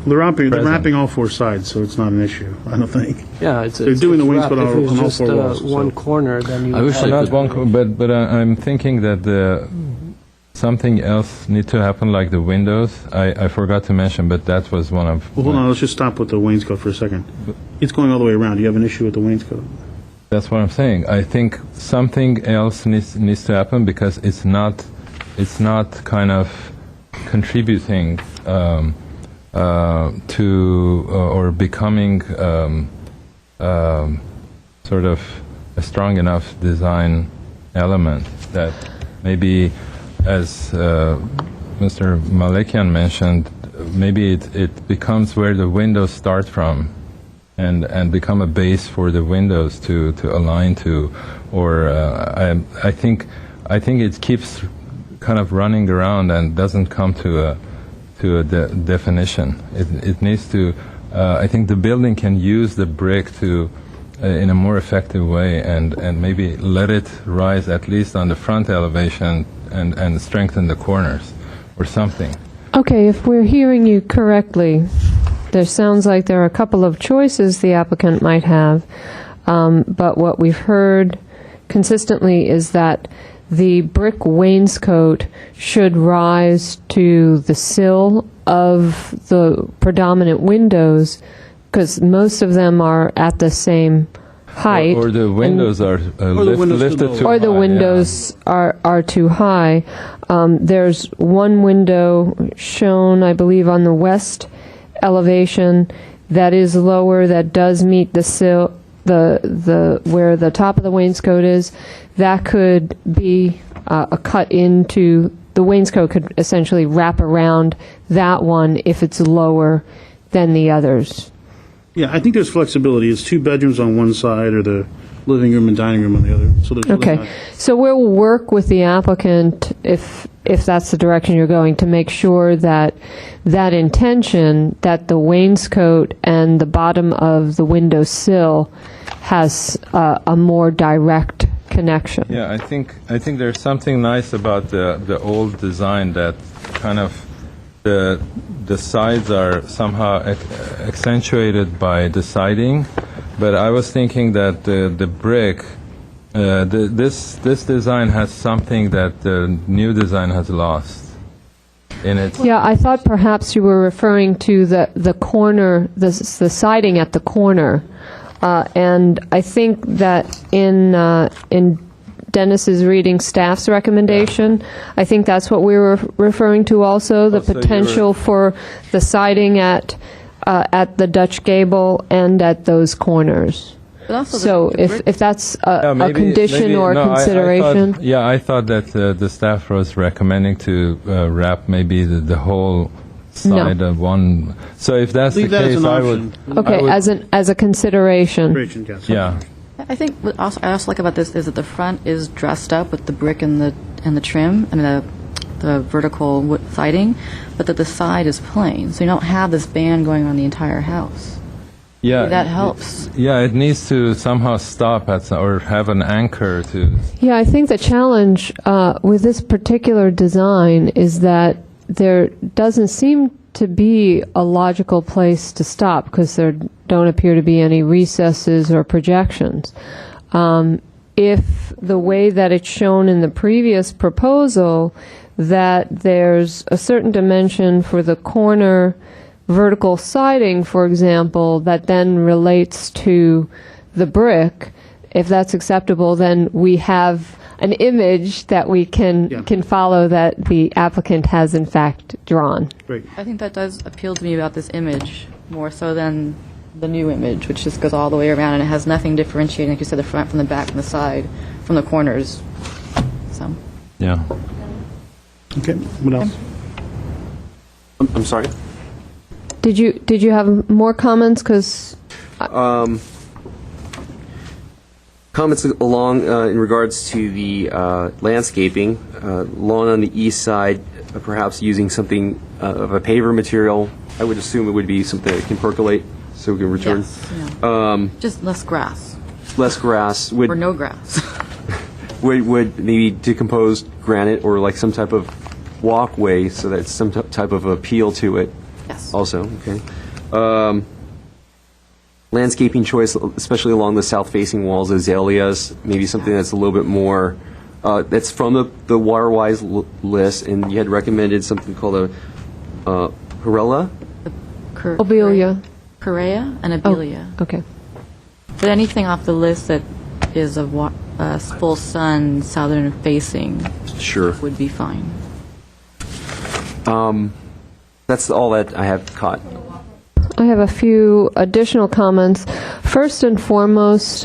They're wrapping all four sides, so it's not an issue, I don't think. Yeah, They're doing the wainscot wrapped. If on all it's four walls, just one so- corner, then you I wish have not one, but I'm thinking that something else need to happen, like the windows. I forgot to mention, but that was one of. Well, hold on, let's just stop with the wainscot for a second. It's going all the way around. Do you have an issue with the wainscot? That's what I'm saying. I think something else needs to happen because it's not kind of contributing to or becoming sort of a strong enough design element that maybe, as Mr. Malekian mentioned, maybe it becomes where the windows start from. And become a base for the windows to align to, or I think it keeps kind of running around and doesn't come to a definition. It needs to. I think the building can use the brick to in a more effective way and maybe let it rise at least on the front elevation and strengthen the corners or something. Okay, if we're hearing you correctly, there sounds like there are a couple of choices the applicant might have, but what we've heard consistently is that the brick wainscot should rise to the sill of the predominant windows, because most of them are at the same height. Or the windows are lifted too high. Or the windows are too high. There's one window shown, I believe, on the west elevation that is lower, that does meet the sill, the where the top of the wainscot is. That could be a cut into the wainscot, could essentially wrap around that one if it's lower than the others. Yeah, I think there's flexibility. It's 2 bedrooms on one side, or the living room and dining room on the other. So there's really Okay, not- so we'll work with the applicant, if that's the direction you're going, to make sure that that intention, that the wainscot and the bottom of the window sill has a more direct connection. Yeah, I think there's something nice about the old design that kind of the sides are somehow accentuated by the siding, but I was thinking that the brick, this design has something that the new design has lost in it. Yeah, I thought perhaps you were referring to the corner, the siding at the corner. And I think that in Dennis is reading staff's recommendation. I think that's what we were referring to also, the Oh, so you were- potential for the siding at the Dutch gable and at those corners. But also So the brick- if that's Yeah, a condition or no, consideration. I thought that the staff was recommending to wrap maybe the whole side of one. So if that's Leave the that as case, an I option. would. Okay, I would- as a consideration. Consideration, yes. Yeah. I think what I also like about this is that the front is dressed up with the brick and the trim, I mean the vertical siding, but that the side is plain, so you don't have this band going on the entire house. Yeah. That helps. Yeah, it needs to somehow stop at or have an anchor to. Yeah, I think the challenge with this particular design is that there doesn't seem to be a logical place to stop because there don't appear to be any recesses or projections. If the way that it's shown in the previous proposal, that there's a certain dimension for the corner vertical siding, for example, that then relates to the brick, if that's acceptable, then we have an image that we can follow that the applicant has in fact drawn. Great. I think that does appeal to me about this image more so than the new image, which just goes all the way around and it has nothing differentiating, like you said, the front from the back from the side, from the corners. So. Yeah. Okay, what else? I'm sorry? Did you have more comments? Because Comments along in regards to the landscaping, lawn on the east side, perhaps using something of a paver material. I would assume it would be something that can percolate, so we can return. Yes, yeah. Just less grass, Less grass or would no grass. would maybe decomposed granite or like some type of walkway, so that's some type of appeal to it. Yes. Also, okay. Landscaping choice, especially along the south-facing walls, azaleas, maybe something that's a little bit more, that's from the water-wise list, and you had recommended something called a perella? Obelia. Correa and Abelia. Okay. But anything off the list that is of full sun, southern facing Sure. would be fine. That's all that I have caught. I have a few additional comments. First and foremost,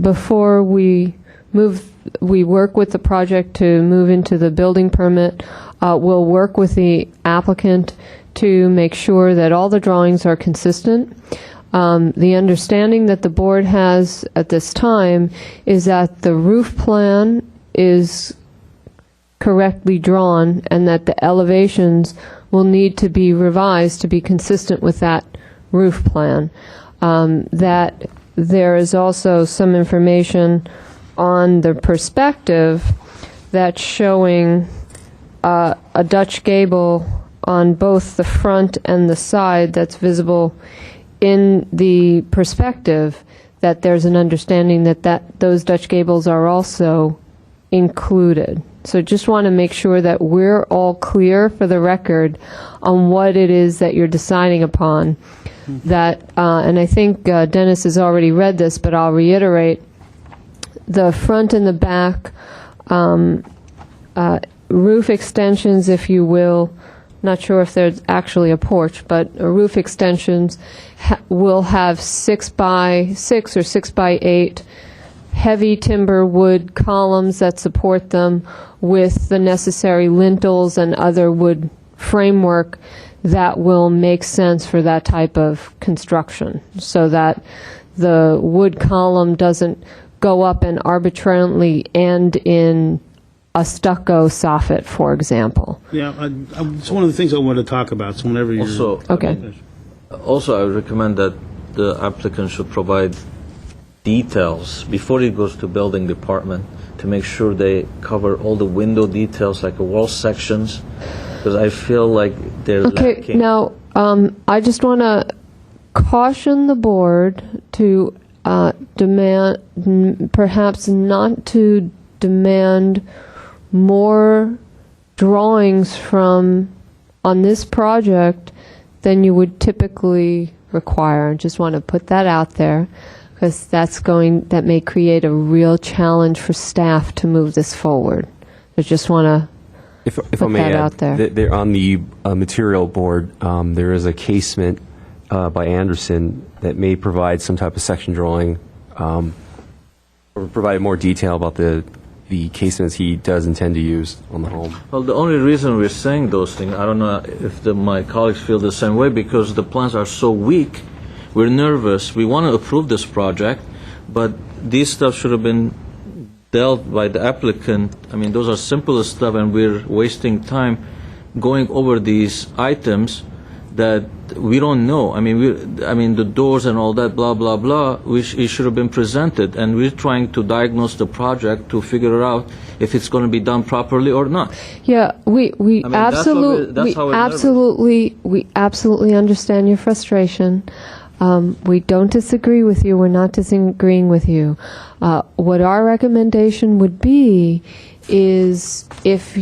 before we work with the project to move into the building permit, we'll work with the applicant to make sure that all the drawings are consistent. The understanding that the board has at this time is that the roof plan is correctly drawn and that the elevations will need to be revised to be consistent with that roof plan. That there is also some information on the perspective that's showing a Dutch gable on both the front and the side that's visible in the perspective, that there's an understanding that those Dutch gables are also included. So just want to make sure that we're all clear for the record on what it is that you're deciding upon. That, and I think Dennis has already read this, but I'll reiterate, the front and the back roof extensions, if you will, not sure if there's actually a porch, but roof extensions will have 6 by 6 or 6 by 8 heavy timber wood columns that support them with the necessary lintels and other wood framework that will make sense for that type of construction, so that the wood column doesn't go up and arbitrarily end in a stucco soffit, for example. Yeah, it's one of the things I wanted to talk about, so whenever you're... Also, Okay. Also, I would recommend that the applicant should provide details before he goes to building department to make sure they cover all the window details, like the wall sections, because I feel like they're Okay, lacking. now, I just want to caution the board to perhaps not to demand more drawings on this project than you would typically require. I just want to put that out there, because that may create a real challenge for staff to move this forward. I just want to If I put may that add, out there. there on the material board, there is a casement by Anderson that may provide some type of section drawing, or provide more detail about the casements he does intend to use on the home. Well, the only reason we're saying those things, I don't know if my colleagues feel the same way, because the plans are so weak, we're nervous. We want to approve this project, but these stuff should have been dealt by the applicant. I mean, those are simplest stuff, and we're wasting time going over these items that we don't know. I mean, the doors and all that, blah, blah, blah, it should have been presented, and we're trying to diagnose the project to figure out if it's going to be done properly or not. Yeah, we that's how we're absolutely understand your frustration. We don't disagree with you. We're not disagreeing with you. What our recommendation would be is if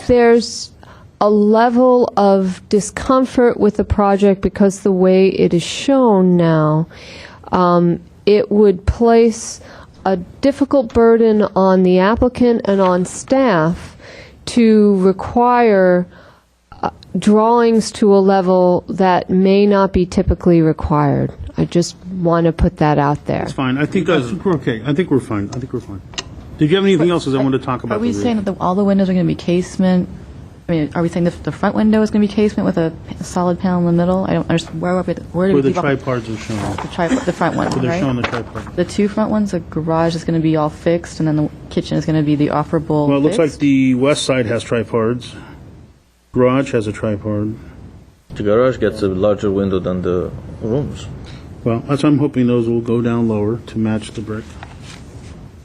there's a level of discomfort with the project because the way it is shown now, it would place a difficult burden on the applicant and on staff to require drawings to a level that may not be typically required. I just want to put that out there. It's fine. I think we're okay. I think we're fine. Did you have anything else as I wanted to talk about? Are we saying that all the windows are going to be casement? I mean, are we saying the front window is going to be casement with a solid panel in the middle? I don't understand. Where do Where we the leave off tripods are shown. the front one, Where they're right? showing the tripods. The two front ones, the garage is going to be all fixed, and then the kitchen is going to be the offerable. Well, it looks like fixed? the west side has tripods. Garage has a tripod. The garage gets a larger window than the rooms. Well, that's why I'm hoping those will go down lower to match the brick.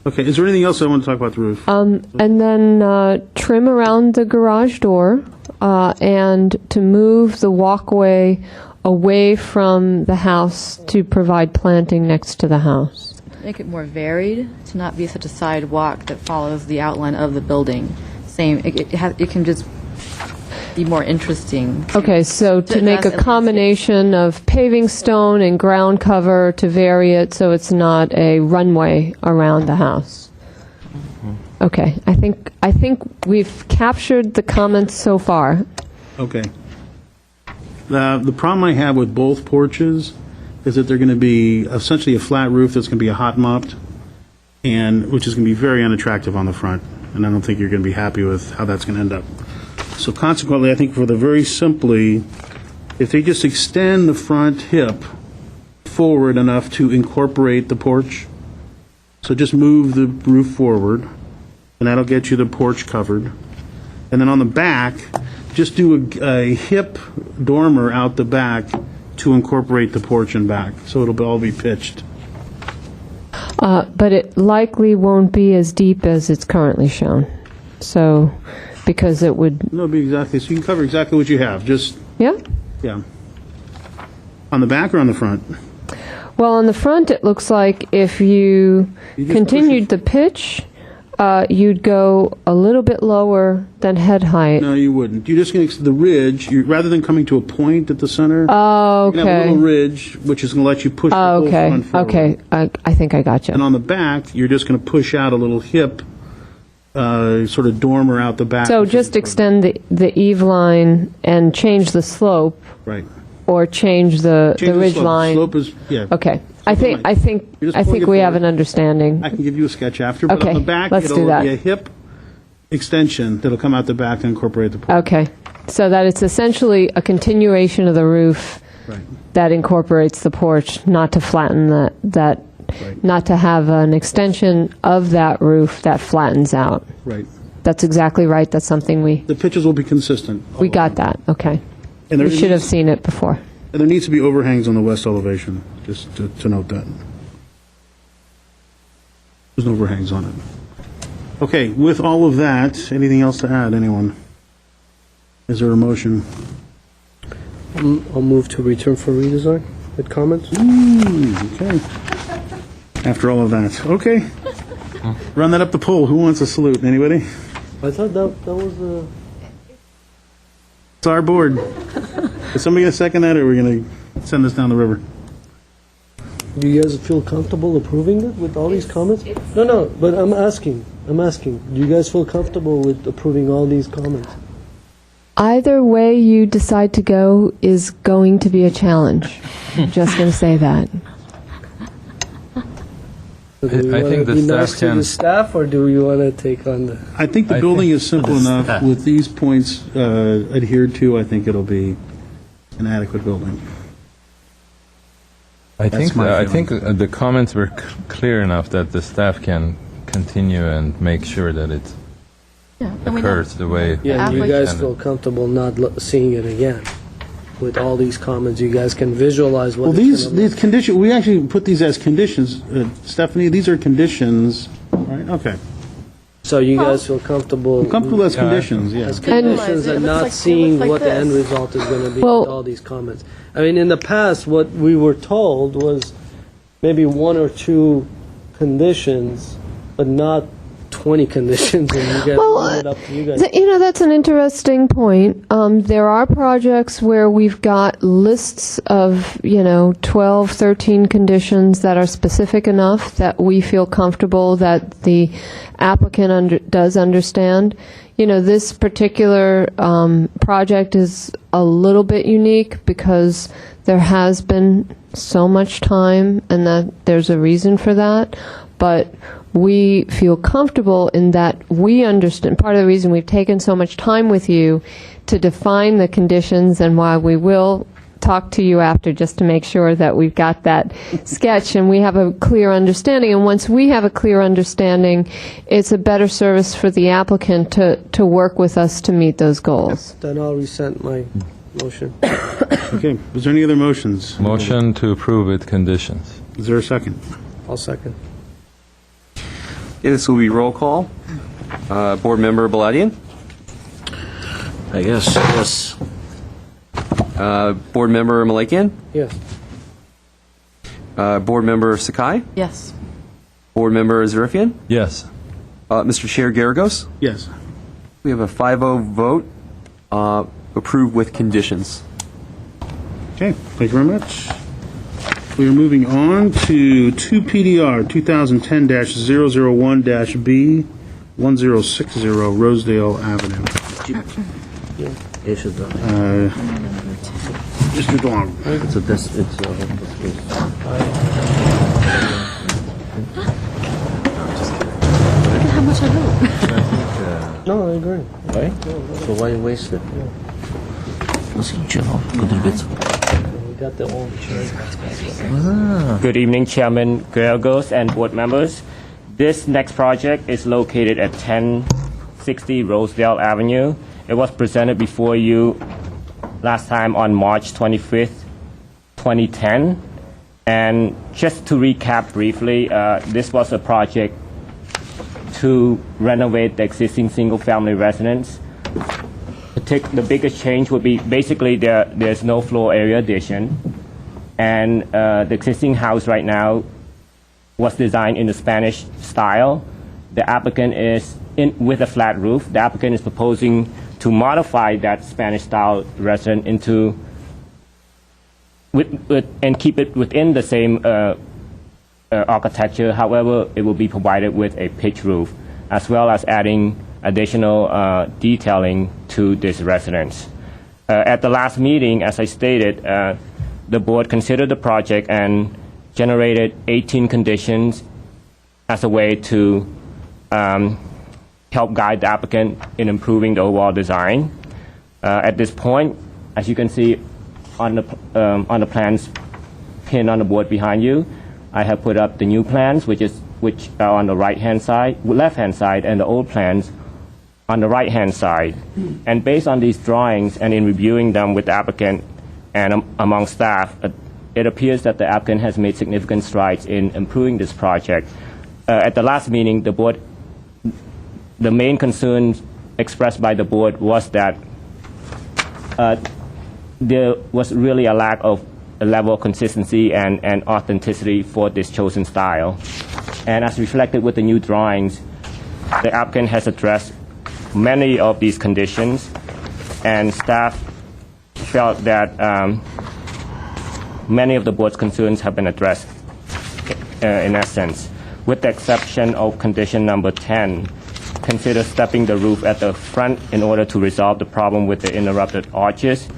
Okay, is there anything else I want to talk about the roof? And then trim around the garage door and to move the walkway away from the house to provide planting next to the house. Make it more varied, to not be such a sidewalk that follows the outline of the building. It can just be more interesting. Okay, so to To make a address- combination of paving stone and ground cover to vary it so it's not a runway around the house. Okay, I think we've captured the comments so far. Okay. The problem I have with both porches is that they're going to be essentially a flat roof that's going to be a hot mopped, and which is going to be very unattractive on the front, and I don't think you're going to be happy with how that's going to end up. So consequently, I think for the very simply, if they just extend the front hip forward enough to incorporate the porch, so just move the roof forward, and that'll get you the porch covered. And then on the back, just do a hip dormer out the back to incorporate the porch and back, so it'll all be pitched. But it likely won't be as deep as it's currently shown. So, because it would, It'll be exactly, so you can cover exactly what you have, just, yeah? yeah. On the back or on the front? Well, on the front, it looks like if you You just continued push the pitch, you'd go a little bit lower than head height. No, you wouldn't. You're just going to, the ridge, rather than coming to a point at the center, Oh, you're going to have a okay. little ridge, which is going to let you push the Oh, whole okay, front forward. okay. I think I got And you. on the back, you're just going to push out a little hip, sort of dormer out the back. So which is just perfect. extend the eave line and change the slope, Right. or change the Change ridge slope. line. Slope is, yeah. Okay. I think You're just pulling it we have forward. an understanding. I can give you a sketch after, but Okay, on the back, let's do it'll that. be a hip extension that'll come out the back and incorporate the porch. Okay. So that it's essentially a continuation of the roof Right. that incorporates the porch, not to flatten that Right. not to have an extension of that roof that flattens out. Right. That's exactly right. That's something The pitches will be consistent. we got that. Okay. And there We should have needs- seen it before. And there needs to be overhangs on the west elevation, just to note that. There's no overhangs on it. Okay, with all of that, anything else to add, anyone? Is there a motion? I'll move to return for redesign with comments. Okay. After all of that, okay. Run that up the pole. Who wants a salute? Anybody? I thought that was a... It's our board. Is somebody going to second that, or are we going to send this down the river? Do you guys feel comfortable approving it with all these comments? No, but I'm asking. Do you guys feel comfortable with approving all these comments? Either way you decide to go is going to be a challenge. Just going to say that. So do we I wanna think the be staff nice to can- the staff, or do you want to take on the... I think the I building think is simple the enough. staff- With these points adhered to, I think it'll be an adequate building. I That's think my I feeling. think the comments were clear enough that the staff can continue and make sure that it Yeah, and we know- occurs the way. Yeah, and you Halfway- guys feel comfortable not seeing it again? With all these comments, you guys can visualize what Well, it's gonna these look. conditions, we actually put these as conditions. Stephanie, these are conditions, right? Okay. So you guys feel comfortable... Comfortable as Yeah, I- conditions, yeah. As And- conditions It and looks not like- it seeing looks like what the end this. result is going to be Well- with all these comments. I mean, in the past, what we were told was maybe one or two conditions, but not 20 conditions, and you guys leave it up to you guys. That's an interesting point. There are projects where we've got lists of, 12, 13 conditions that are specific enough that we feel comfortable that the applicant does understand. This particular project is a little bit unique because there has been so much time, and that there's a reason for that. But we feel comfortable in that we understand. Part of the reason we've taken so much time with you to define the conditions, and why we will talk to you after just to make sure that we've got that sketch and we have a clear understanding. And once we have a clear understanding, it's a better service for the applicant to work with us to meet those goals. Then I'll resent my motion. Okay. Is there any other motions? Motion to approve with conditions. Is there a second? I'll second. Okay, this will be roll call. Board Member Baladian, I guess, yes. Board Member Malakian, Yes. Board Member Sakai, Yes. Board Member Zarifian, Yes. Mr. Chair Garagos. Yes. We have a 5-0 vote, approved with conditions. Okay, thank you very much. We are moving on to 2 PDR 2010-001-B 1060 Rosedale Avenue. Mr. Duong. Look at how much I wrote. No, I agree. So why waste it? We got the old chairs. Good evening, Chairman Gallegos and board members. This next project is located at 1060 Rosedale Avenue. It was presented before you last time on March 25th, 2010. And just to recap briefly, this was a project to renovate the existing single-family residence. The biggest change would be basically there's no floor area addition, and the existing house right now was designed in the Spanish style. The applicant is with a flat roof. The applicant is proposing to modify that Spanish style residence into and keep it within the same architecture. However, it will be provided with a pitch roof, as well as adding additional detailing to this residence. At the last meeting, as I stated, the board considered the project and generated 18 conditions as a way to help guide the applicant in improving the overall design. At this point, as you can see on the plans pinned on the board behind you, I have put up the new plans, which are on the left-hand side, and the old plans on the right-hand side. And based on these drawings and in reviewing them with the applicant and among staff, it appears that the applicant has made significant strides in improving this project. At the last meeting, the main concern expressed by the board was that there was really a lack of a level of consistency and authenticity for this chosen style. And as reflected with the new drawings, the applicant has addressed many of these conditions, and staff felt that many of the board's concerns have been addressed in essence. With the exception of condition number 10, consider stepping the roof at the front in order to resolve the problem with the interrupted arches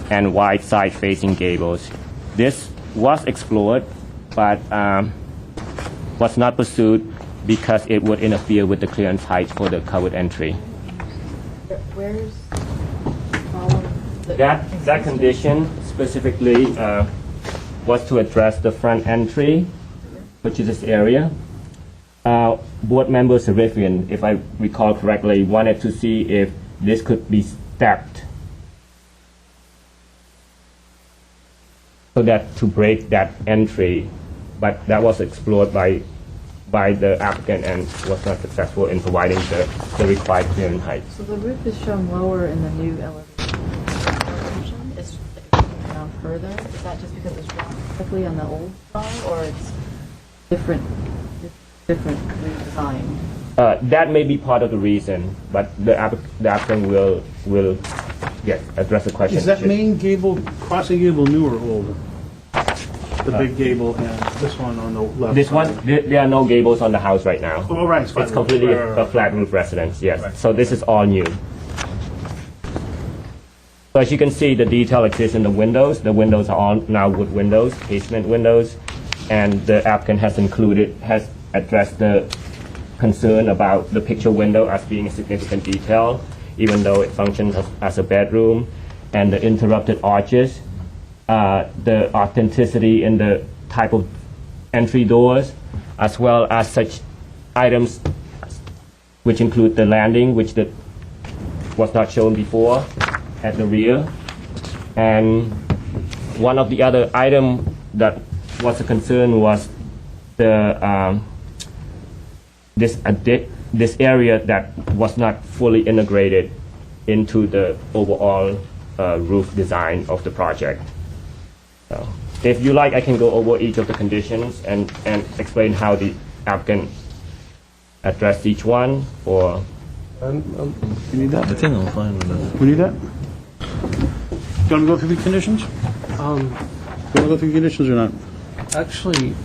and wide side-facing gables. This was explored, but was not pursued because it would interfere with the clearance height for the covered entry. Where's the problem? That condition specifically was to address the front entry, which is this area. Board member Sarifian, if I recall correctly, wanted to see if this could be stepped so that to break that entry, but that was explored by the applicant and was not successful in providing the required clearance height. So the roof is shown lower in the new elevation. It's down further. Is that just because it's drawn quickly on the old drawing, or it's different redesign? That may be part of the reason, but the applicant will address the question. Is that main gable, crossing gable new or old? The big gable and this one on the left This side? one, there are no gables on the house right now. Oh, right. It's completely a flat roof residence, yes. Right. So this is all new. So as you can see, the detail exists in the windows. The windows are all now wood windows, casement windows, and the applicant has addressed the concern about the picture window as being a significant detail, even though it functions as a bedroom, and the interrupted arches, the authenticity in the type of entry doors, as well as such items which include the landing, which was not shown before at the rear. And one of the other items that was a concern was this area that was not fully integrated into the overall roof design of the project. So, if you like, I can go over each of the conditions and explain how the applicant addressed each one, or... You need that? I think I'm fine with that. We need that? You want to go through the conditions? You want to go through the conditions or not? Actually,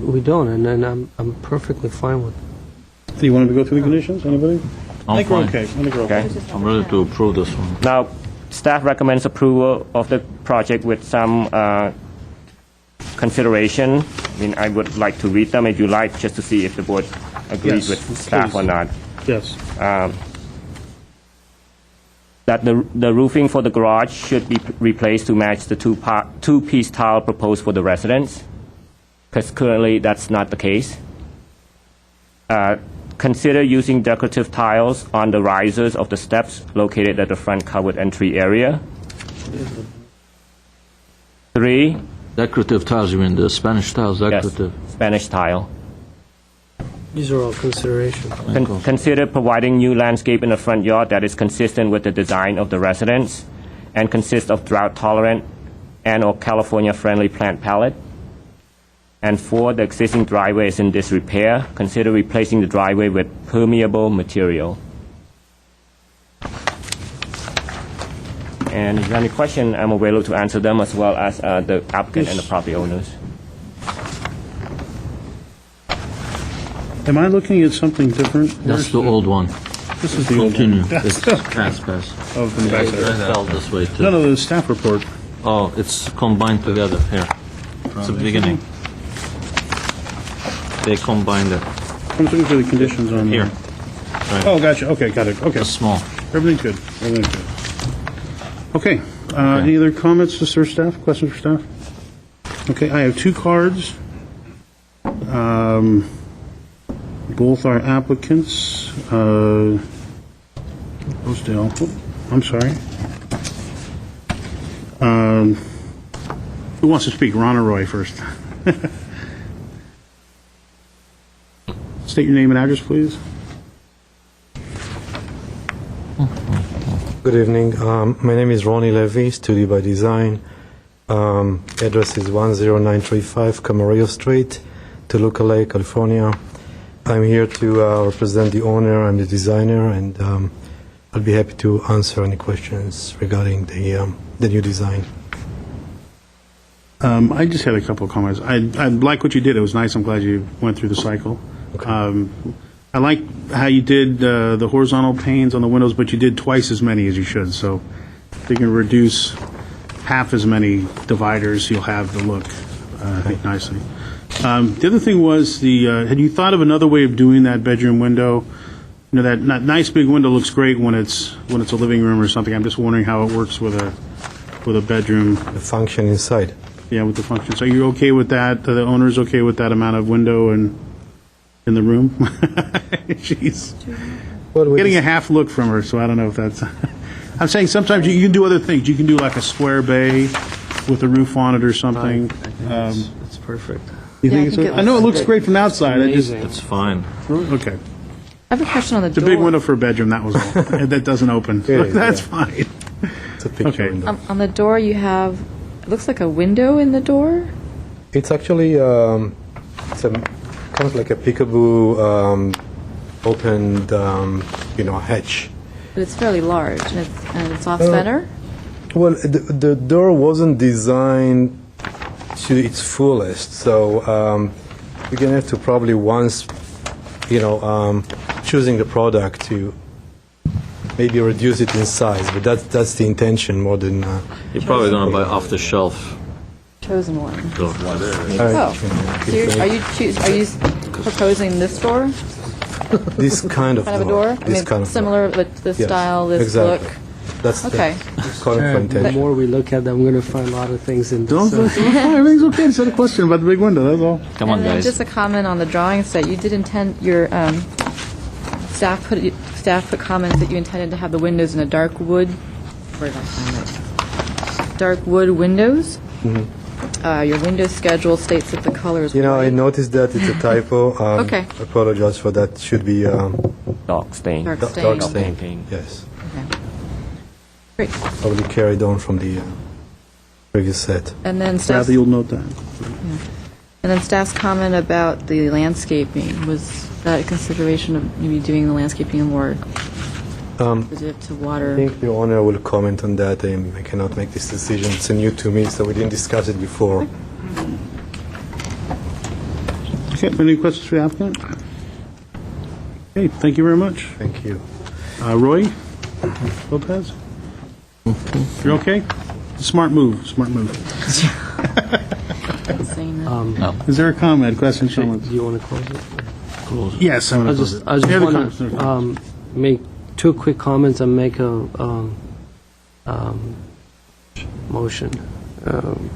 we don't, and then I'm perfectly fine with it. Do you want to go through the conditions? Anybody? I think we're fine. okay. I think we're okay. I'm ready to approve this one. Now, staff recommends approval of the project with some consideration. I mean, I would like to read them if you like, just to see if the board agrees Yes, with staff or please. not. Yes. That the roofing for the garage should be replaced to match the two-piece tile proposed for the residence, because currently that's not the case. Consider using decorative tiles on the risers of the steps located at the front covered entry area. 3, Decorative tiles, you mean the Spanish tiles, yes, decorative? Spanish tile. These are all considerations. Consider providing new landscape in the front yard that is consistent with the design of the residence and consists of drought-tolerant and/or California-friendly plant palette. And 4, the existing driveway is in disrepair. Consider replacing the driveway with permeable material. And if you have any question, I'm available to answer them, as well as the applicant and the property owners. Am I looking at something different? That's the old one. This is the old Continue. one. This is past. Oh, from the back It there. fell this way too. No, the staff report. Oh, it's combined together here. It's the beginning. They combined it. I'm looking for the conditions on Here. there. Right. Oh, gotcha. Okay, got it. Okay. It's small. Everything's good. Everything's good. Okay. Any other comments, Mr. Staff? Questions for staff? Okay, I have 2 cards Both are applicants. Rosedale, I'm sorry. Who wants to speak? Ron or Roy first? State your name and address, please. Good evening. My name is Ronnie Levy, Studio by Design. Address is 10935 Camarillo Street, Toluca Lake, California. I'm here to represent the owner and the designer, and I'll be happy to answer any questions regarding the new design. I just had a couple of comments. I like what you did. It was nice. I'm glad you went through the cycle. Okay. I like how you did the horizontal panes on the windows, but you did twice as many as you should. So if you can reduce half as many dividers, you'll have the look, I think, nicely. The other thing was, had you thought of another way of doing that bedroom window? You know, that nice big window looks great when it's a living room or something. I'm just wondering how it works with a bedroom. The function inside. Yeah, with the function. So you're okay with that? The owner's okay with that amount of window in the room? Jeez. Well, Getting a half look from her, so I don't know if that's... I'm saying sometimes you can do other things. You can do like a square bay with a roof on it or something. It's perfect. You Yeah, think I it's think okay? I know it looks great from the outside. Amazing. It's fine. Okay. I have a question on the It's a door. big window for a bedroom, that was all. That doesn't open. Yeah, yeah. That's fine. It's a picture Okay. window. On the door, you have, it looks like a window in the door. It's actually kind of like a peekaboo opened hatch. But it's fairly large, and it's off center. Well, the door wasn't designed to its fullest, so you're gonna have to probably once, choosing the product to maybe reduce it in size, but that's the intention more than. You're probably going to buy off the shelf. Chosen one. Door. Oh, so are you proposing this door? This kind of Kind of a door? This kind of similar with this Yes, style, this exactly. look. That's Okay. calling for The intention. more we look at them, I'm going to find a lot of things in Don't, this. everything's okay. Just had a question about the big window, that's all. Come on, And then guys. just a comment on the drawing set. You did intend your staff put comments that you intended to have the windows in a dark wood. Where did I find it? Dark wood windows. Your window schedule states that the color is I white. noticed that it's a typo. Okay. I apologize for that. Should be Dark stain. Dark stain. dark stain. Painting. Yes, Okay. Great. probably carried on from the previous set. And then staff's, Rather, you'll note that. staff's comment about the landscaping, was that a consideration of maybe doing the landscaping more sensitive to I water? think the owner will comment on that. I cannot make this decision. It's new to me, so we didn't discuss it before. Okay, any questions for the applicant? Okay, thank you very much. Thank you. Roy Lopez? You're okay? Smart move, smart move. Saying that. Is there a comment, question, someone? Do you want to close it? Yes, I'm I going just, to I just Any other want comments? to make two quick comments and make a motion.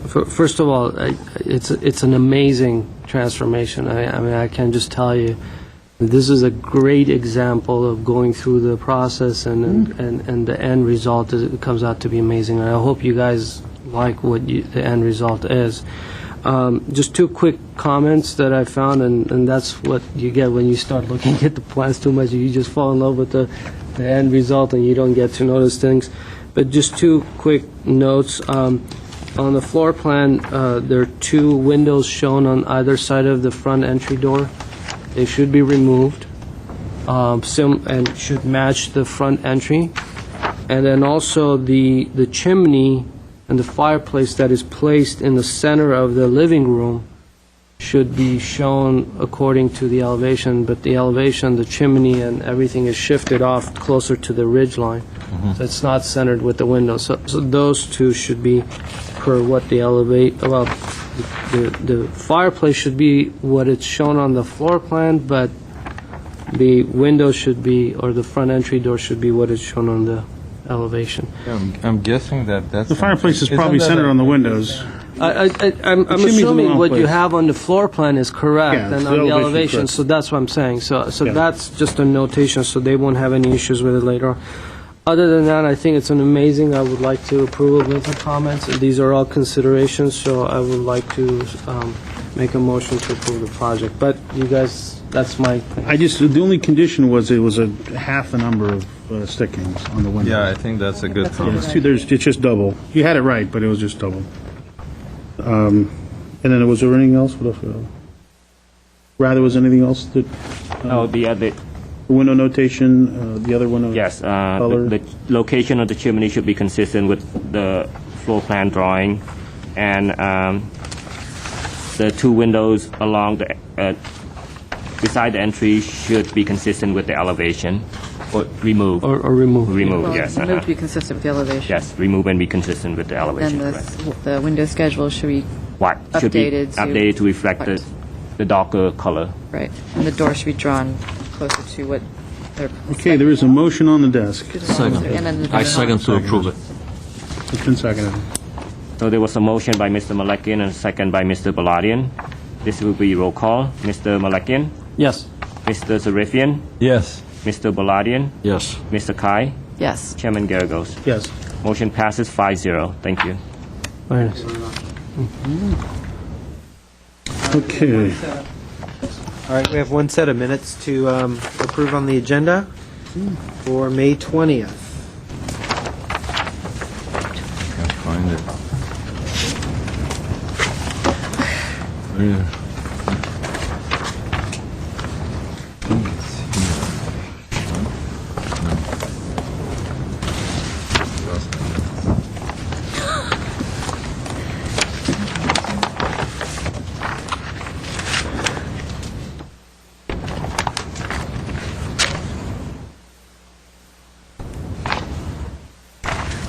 First of all, it's an amazing transformation. I mean, I can just tell you, this is a great example of going through the process, and the end result it comes out to be amazing. And I hope you guys like what the end result is. Just two quick comments that I found, and that's what you get when you start looking at the plans too much. You just fall in love with the end result, and you don't get to notice things. But just two quick notes. On the floor plan, there are two windows shown on either side of the front entry door. They should be removed and should match the front entry. And then also the chimney and the fireplace that is placed in the center of the living room should be shown according to the elevation, but the elevation, the chimney and everything is shifted off closer to the ridge line. So it's not centered with the window. So those two should be per what the the fireplace should be what it's shown on the floor plan, but the window should be, or the front entry door should be what is shown on the elevation. I'm guessing that's... The fireplace is probably centered on the windows. I'm chimney's in the assuming wrong what you place. have on the floor plan is correct, Yeah, and the on the elevation's elevation, correct. so that's what I'm saying. So Yeah. that's just a notation, so they won't have any issues with it later on. Other than that, I think it's an amazing, I would like to approve of the comments. These are all considerations, so I would like to make a motion to approve the project. But you guys, that's my thing. the only condition was it was a half the number of stickings on the window. Yeah, I think that's a good That's a comment. good It's just double. You had it right, but it was just double. And then was there anything else? What else? Rather, was anything else that, Oh, the other, the window notation, the other window? yes, Color? the location of the chimney should be consistent with the floor plan drawing, and the two windows along the, beside the entry should be consistent with the elevation, or remove. Or remove. Remove, Well, yes. Move to be consistent with the elevation. Yes, remove and be consistent with the elevation. And correct. the window schedule should be, White should be updated to- updated to reflect white. the darker color. right, and the door should be drawn closer to what they're... Okay, there is a motion on the desk. And then the- I second to approve it. It's been seconded. So there was a motion by Mr. Malakian and a second by Mr. Baladian. This will be roll call. Mr. Malakian, Yes. Mr. Zarifian, Yes. Mr. Baladian, Yes. Mr. Kai, Yes. Chairman Garagos. Yes. Motion passes 5-0. Thank you. Very nice. Okay. All right, we have one set of minutes to approve on the agenda for May 20th. Can't find it. Yeah.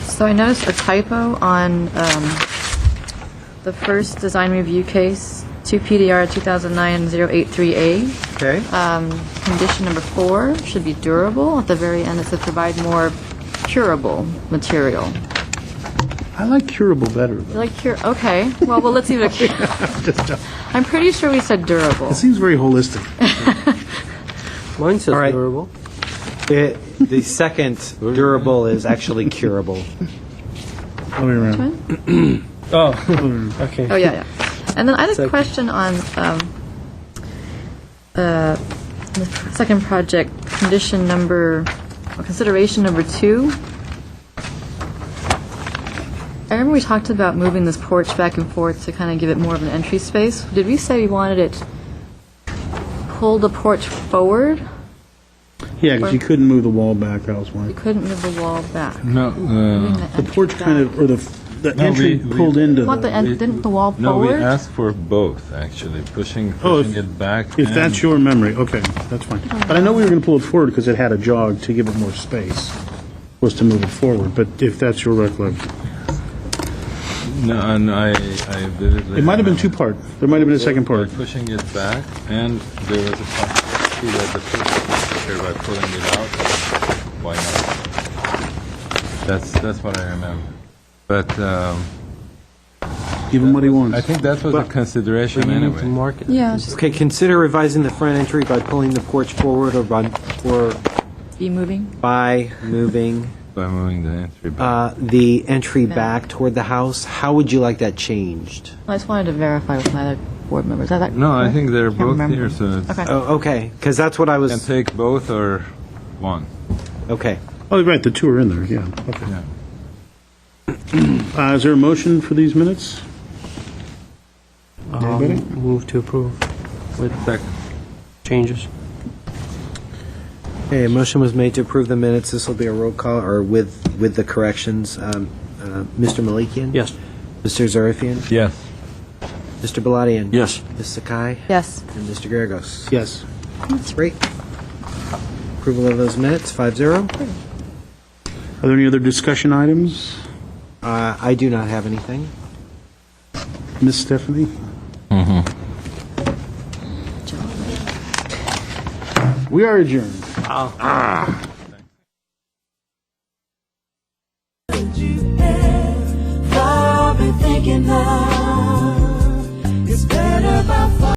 So I noticed a typo on the first design review case, 2 PDR 2009-083A. Okay. Condition number 4 should be durable. At the very end, it said provide more curable material. I like curable better. You like okay. Well, let's leave it at I'm pretty sure we said durable. It seems very holistic. Mine says All right. durable. The second durable is actually curable. Let me around. Oh, okay. Oh, yeah. And then I had a Second. question on the second project, consideration number 2. I remember we talked about moving this porch back and forth to kind of give it more of an entry space. Did we say we wanted it pull the porch forward? Yeah, because you couldn't move the wall back, that was why. We couldn't move the wall back. No, The porch kind of, or the No, entry we- pulled into Want the the... didn't the wall no, we forward? asked for both, actually, pushing Oh, if- it back. If and- that's your memory, okay, that's fine. But I know we were going to pull it forward because it had a jog to give it more space, was to move it forward, but if that's your recollection. No, and I vividly... It might have been two-part, there might have been a second part. By pushing it back, and there was a possibility that the first picture by pulling it out, why not? That's what I remember. But Give him what he wants. I think that was a consideration You need anyway. to mark it. Yeah, it's just Okay, consider revising the front entry by pulling the porch forward or be moving. by moving By moving the entry back. the entry back toward the house. How would you like that changed? I just wanted to verify with my other board members. Is that No, I correct? think they're Can't both remember. here, so it's... Okay. Oh, okay, because that's what I Can was, take both or one. okay. Oh, right, the two are in there, yeah, okay. Yeah. Is there a motion for these minutes? Anybody? Move to approve with Second. changes. Okay, a motion was made to approve the minutes. This will be a roll call, or with the corrections. Mr. Malikian? Yes. Mr. Zarifian? Yes. Mr. Baladian? Yes. Ms. Sakai? Yes. And Mr. Garagos? Yes. That's great. Approval of those minutes, 5-0. Are there any other discussion items? I do not have anything. Miss Stephanie? We are adjourned. I've been thinking now. matter about